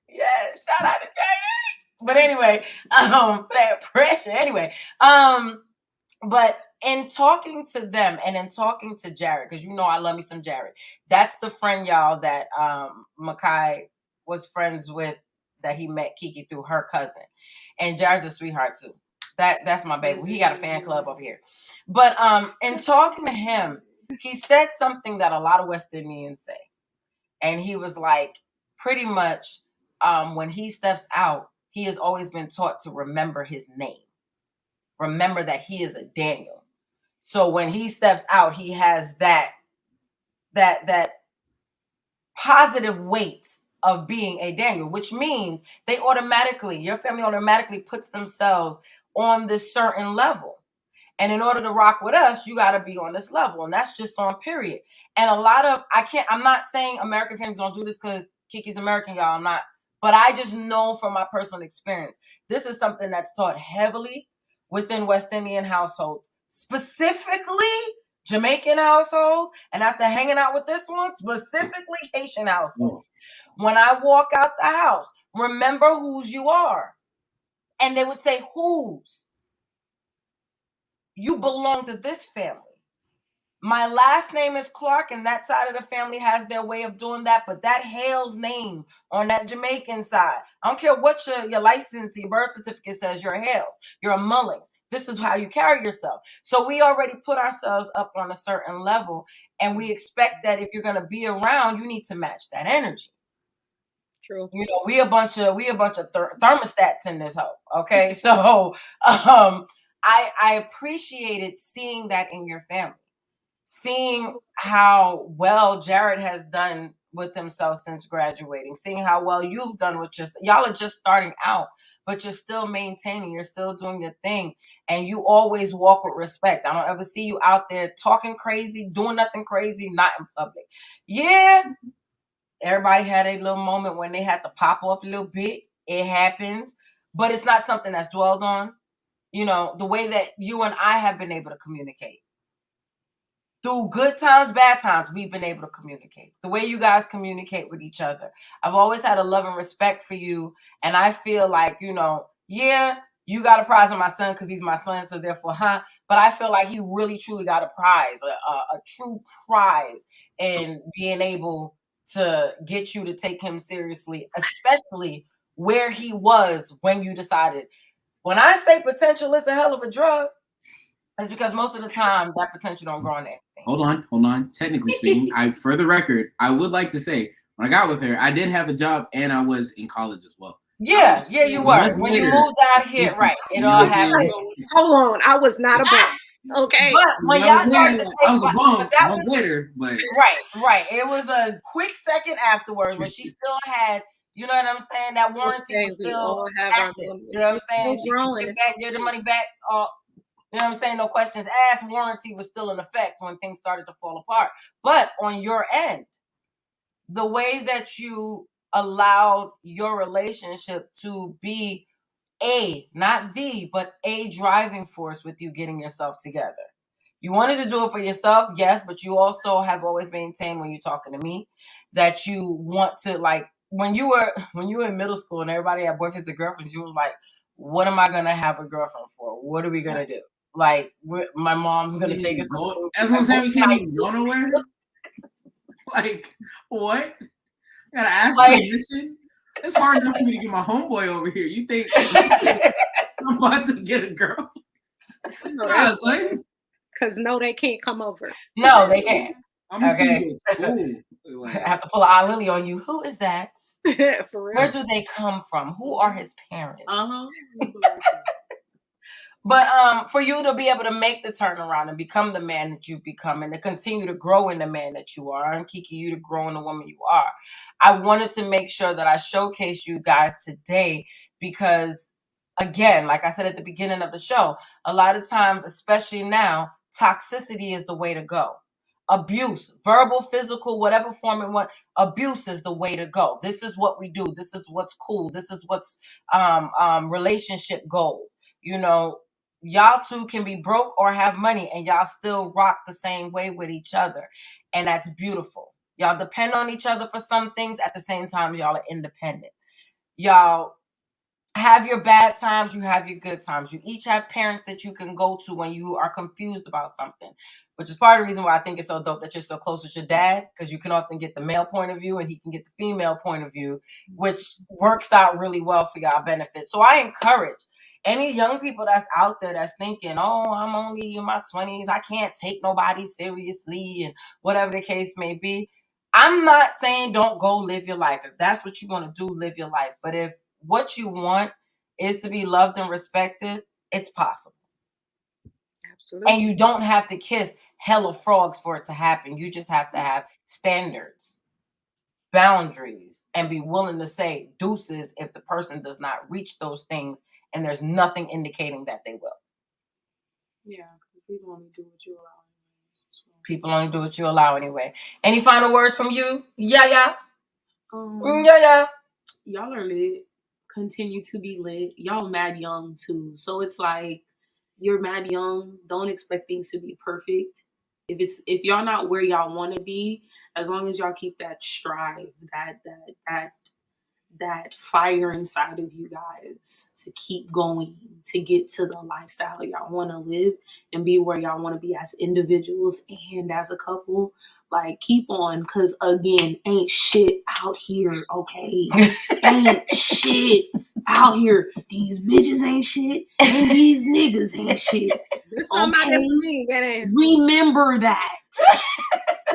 Yeah, shout out to JD. But anyway, that pressure. Anyway, but in talking to them and in talking to Jared, because I love me some Jared. That's the friend, y'all, that Mikai was friends with, that he met Keke through her cousin. And Jared's a sweetheart too. That's my baby. He got a fan club over here. But in talking to him, he said something that a lot of West Indians say. And he was like, pretty much, when he steps out, he has always been taught to remember his name. Remember that he is a Daniel. So when he steps out, he has that positive weight of being a Daniel, which means your family automatically puts themselves on this certain level. And in order to rock with us, you got to be on this level. And that's just on period. And I'm not saying American families don't do this because Keke's American, y'all. I'm not. But I just know from my personal experience, this is something that's taught heavily within West Indian households, specifically Jamaican households. And after hanging out with this one, specifically Haitian households. When I walk out the house, remember whose you are. And they would say, whose? You belong to this family. My last name is Clark, and that side of the family has their way of doing that. But that Hale's name on that Jamaican side, I don't care what your license, your birth certificate says, you're a Hales, you're a Mullings. This is how you carry yourself. So we already put ourselves up on a certain level, and we expect that if you're going to be around, you need to match that energy. True. We a bunch of thermostats in this hole. Okay, so I appreciated seeing that in your family. Seeing how well Jared has done with himself since graduating, seeing how well you've done with y'all are just starting out, but you're still maintaining, you're still doing your thing, and you always walk with respect. I don't ever see you out there talking crazy, doing nothing crazy, not in public. Yeah, everybody had a little moment when they had to pop off a little bit. It happens, but it's not something that's dwelled on. The way that you and I have been able to communicate. Through good times, bad times, we've been able to communicate. The way you guys communicate with each other. I've always had a love and respect for you. And I feel like, yeah, you got a prize on my son because he's my son. So therefore, But I feel like he really, truly got a prize, a true prize in being able to get you to take him seriously, especially where he was when you decided. When I say potential is a hell of a drug, it's because most of the time that potential don't grow on anything. Hold on. Technically speaking, for the record, I would like to say when I got with her, I did have a job and I was in college as well. Yeah, you were. When you moved out here, right? It all happened. Hold on, I was not a bum. Okay, but when y'all started to I was a bum. That was later, but right. It was a quick second afterwards when she still had. You know what I'm saying? That warranty was still active. You know what I'm saying? She could get the money back. You know what I'm saying? No questions asked. Warranty was still in effect when things started to fall apart. But on your end, the way that you allowed your relationship to be not but a driving force with you getting yourself together. You wanted to do it for yourself, yes, but you also have always maintained when you're talking to me that you want to when you were in middle school and everybody had boyfriends and girlfriends, you was like, what am I gonna have a girlfriend for? What are we gonna do? Like, my mom's gonna take us. That's what I'm saying. We can't even go nowhere. Like, what? I gotta ask permission. It's hard enough for me to get my homeboy over here. You think I'm about to get a girl? Because no, they can't come over. No, they can't. I'm okay. Like, I have to pull an eye lily on you. Who is that? For real. Where do they come from? Who are his parents? But for you to be able to make the turnaround and become the man that you've become and to continue to grow in the man that you are, and Keke, you to grow in the woman you are, I wanted to make sure that I showcase you guys today because, again, like I said at the beginning of the show, a lot of times, especially now, toxicity is the way to go. Abuse, verbal, physical, whatever form it wants, abuse is the way to go. This is what we do. This is what's cool. This is what's relationship goals. You know, y'all two can be broke or have money and y'all still rock the same way with each other. And that's beautiful. Y'all depend on each other for some things. At the same time, y'all are independent. Y'all have your bad times. You have your good times. You each have parents that you can go to when you are confused about something, which is part of the reason why I think it's so dope that you're so close with your dad, because you can often get the male point of view and he can get the female point of view, which works out really well for y'all benefit. So I encourage any young people that's out there that's thinking, oh, I'm only in my 20s, I can't take nobody seriously, and whatever the case may be. I'm not saying don't go live your life. If that's what you want to do, live your life. But if what you want is to be loved and respected, it's possible. Absolutely. And you don't have to kiss hella frogs for it to happen. You just have to have standards, boundaries, and be willing to say deuces if the person does not reach those things and there's nothing indicating that they will. Yeah, because people only do what you allow anyway. So. People only do what you allow anyway. Any final words from you? Yeah. Y'all are lit. Continue to be lit. Y'all mad young too. So it's like you're mad young. Don't expect things to be perfect. If y'all not where y'all want to be, as long as y'all keep that strive, that fire inside of you guys to keep going, to get to the lifestyle y'all want to live and be where y'all want to be as individuals and as a couple, like keep on, because again, ain't shit out here, okay? Ain't shit out here. These bitches ain't shit and these niggas ain't shit. Okay? Remember that.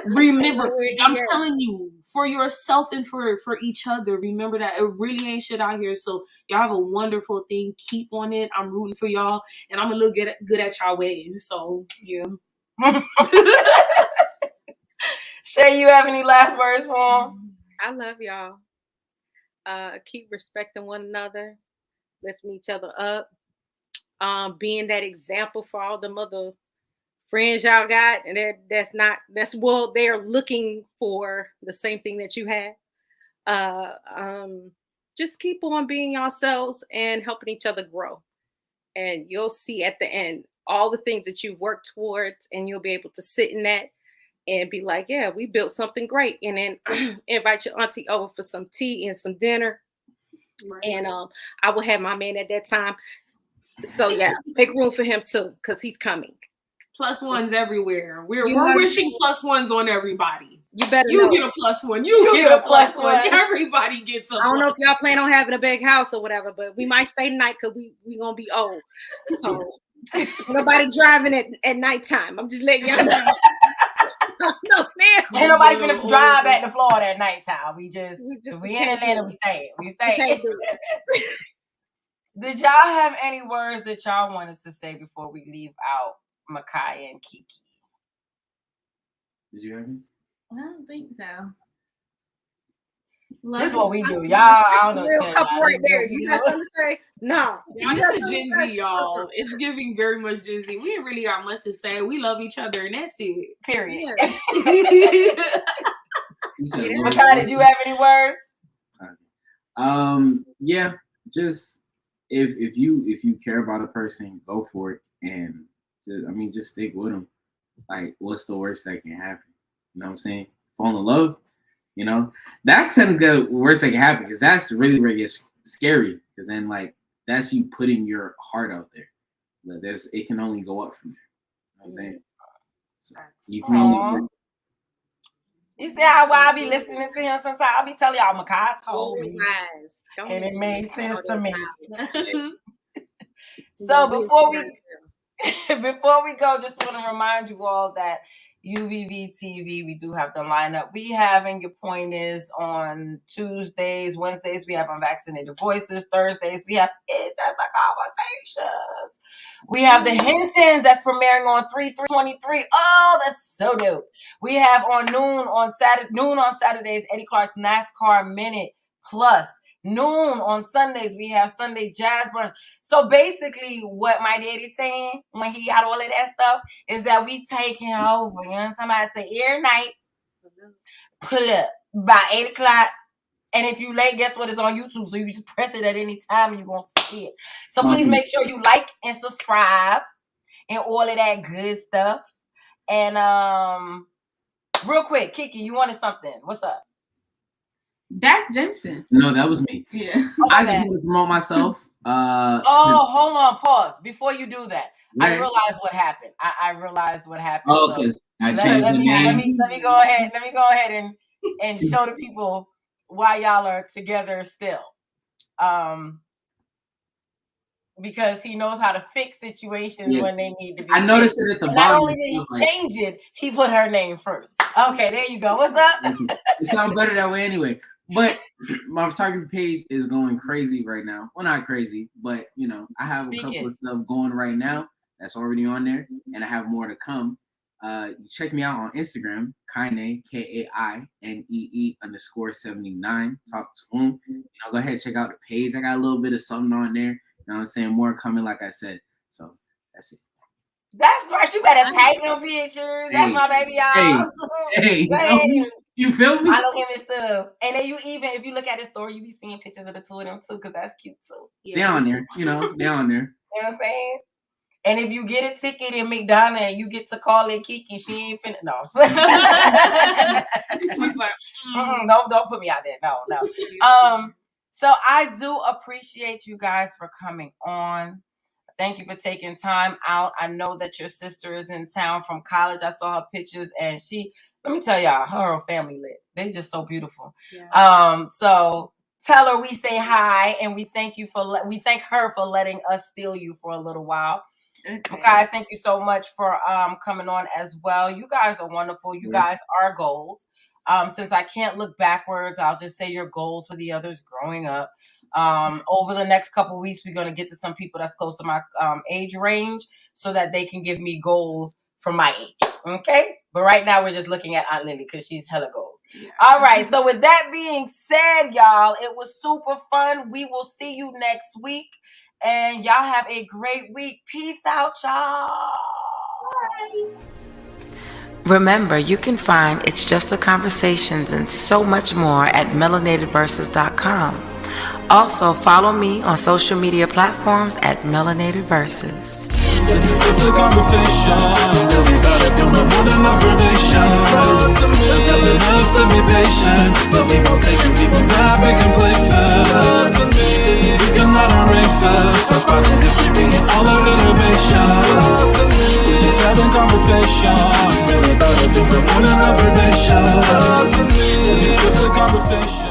Remember, I'm telling you, for yourself and for each other, remember that it really ain't shit out here. So y'all have a wonderful thing. Keep on it. I'm rooting for y'all, and I'm gonna look good at y'all wedding. So yeah. Shay, you have any last words for them? I love y'all. Keep respecting one another, lifting each other up, being that example for all the other friends y'all got, and that's what they're looking for, the same thing that you have. Just keep on being yourselves and helping each other grow, and you'll see at the end all the things that you've worked towards, and you'll be able to sit in that and be like, yeah, we built something great. And then invite your auntie over for some tea and some dinner. Right. And I will have my man at that time. So yeah, make room for him too, because he's coming. Plus ones everywhere. We're wishing plus ones on everybody. You better get a plus one. You get a plus one. Everybody gets a plus. I don't know if y'all plan on having a big house or whatever, but we might stay tonight because we gonna be old. So nobody driving at nighttime. I'm just letting y'all know. No, man. Ain't nobody finna drive back to Florida at nighttime. We in Atlanta, we stay. Did y'all have any words that y'all wanted to say before we leave out Mikai and Keke? Did you have any? I don't think so. This is what we do, y'all. I don't know. Couple right there. You got something to say? No. Y'all, this is Gen Z, y'all. It's giving very much Gen Z. We ain't really got much to say. We love each other, and that's it. Period. Mikai, did you have any words? Yeah. Just if you care about a person, go for it, and just stick with them. Like, what's the worst that can happen? You know what I'm saying? Fall in love. You know, that's technically the worst that can happen because that's really where it gets scary. Because then, like, that's you putting your heart out there. Like, it can only go up from there. You know what I'm saying? So you can only. You see how I be listening to him sometimes? I be telling y'all, Mikai told me, and it made sense to me. So before we go, just want to remind you all that UVVTV, we do have the lineup. We have In Your Point Is on Tuesdays, Wednesdays, we have Unvaccinated Voices. Thursdays, we have It's Just the Conversations. We have the Hintons that's premiering on 3/3/23. Oh, that's so dope. We have on noon on Saturdays, Eddie Clark's NASCAR Minute Plus. Noon on Sundays, we have Sunday Jazz Brunch. So basically, what my daddy's saying when he got all of that stuff is that we taking over. You know what I'm talking about? Say every night, pull up by 8 o'clock. And if you late, guess what? It's on YouTube. So you just press it at any time and you're going to see it. So please make sure you like and subscribe and all of that good stuff. And real quick, Keke, you wanted something. What's up? That's Jameson. No, that was me. Yeah. I just want to promote myself. Hold on, pause. Before you do that, right. I realized what happened. I realized what happened. Oh, because I changed the name. Let me go ahead and show the people why y'all are together still. Because he knows how to fix situations when they need to be. I noticed it at the bottom. Not only did he change it, he put her name first. Okay, there you go. What's up? It sounds better that way anyway. But my photography page is going crazy right now. Well, not crazy, but you know, I have a couple of stuff going right now that's already on there, and I have more to come. Check me out on Instagram, Kaine, KAINEE_79. Talk to him. You know, go ahead, check out the page. I got a little bit of something on there. You know what I'm saying? More coming, like I said. So that's it. That's right. You better take them pictures. That's my baby, y'all. Hey, go ahead. You feel me? I know him and stuff. And then if you look at his story, you be seeing pictures of the two of them too, because that's cute too. Yeah. They're on there, you know, they're on there. You know what I'm saying? And if you get a ticket in McDonald's and you get to call it Keke, she ain't finna. No. She's like, don't put me out there. No. So I do appreciate you guys for coming on. Thank you for taking time out. I know that your sister is in town from college. I saw her pictures, and let me tell y'all, her family lit. They just so beautiful. Yeah. So tell her we say hi, and we thank her for letting us steal you for a little while. Okay, thank you so much for coming on as well. You guys are wonderful. You guys are goals. Since I can't look backwards, I'll just say your goals for the others growing up. Over the next couple of weeks, we're going to get to some people that's close to my age range so that they can give me goals for my age. Okay? But right now, we're just looking at Aunt Lily because she's hella goals. Yeah. All right. So with that being said, y'all, it was super fun. We will see you next week. And y'all have a great week. Peace out, y'all. Bye. Remember, you can find It's Just a Conversations and so much more at melanatedverses.com. Also, follow me on social media platforms at Melanated Verses. This is just a conversation. Really about it, doing more than observation. That's enough to be patient, but we won't take it. People not making places. We can learn our races. First part in history and all our innovation. We just having conversation. Really about it, doing more than observation. This is just a conversation.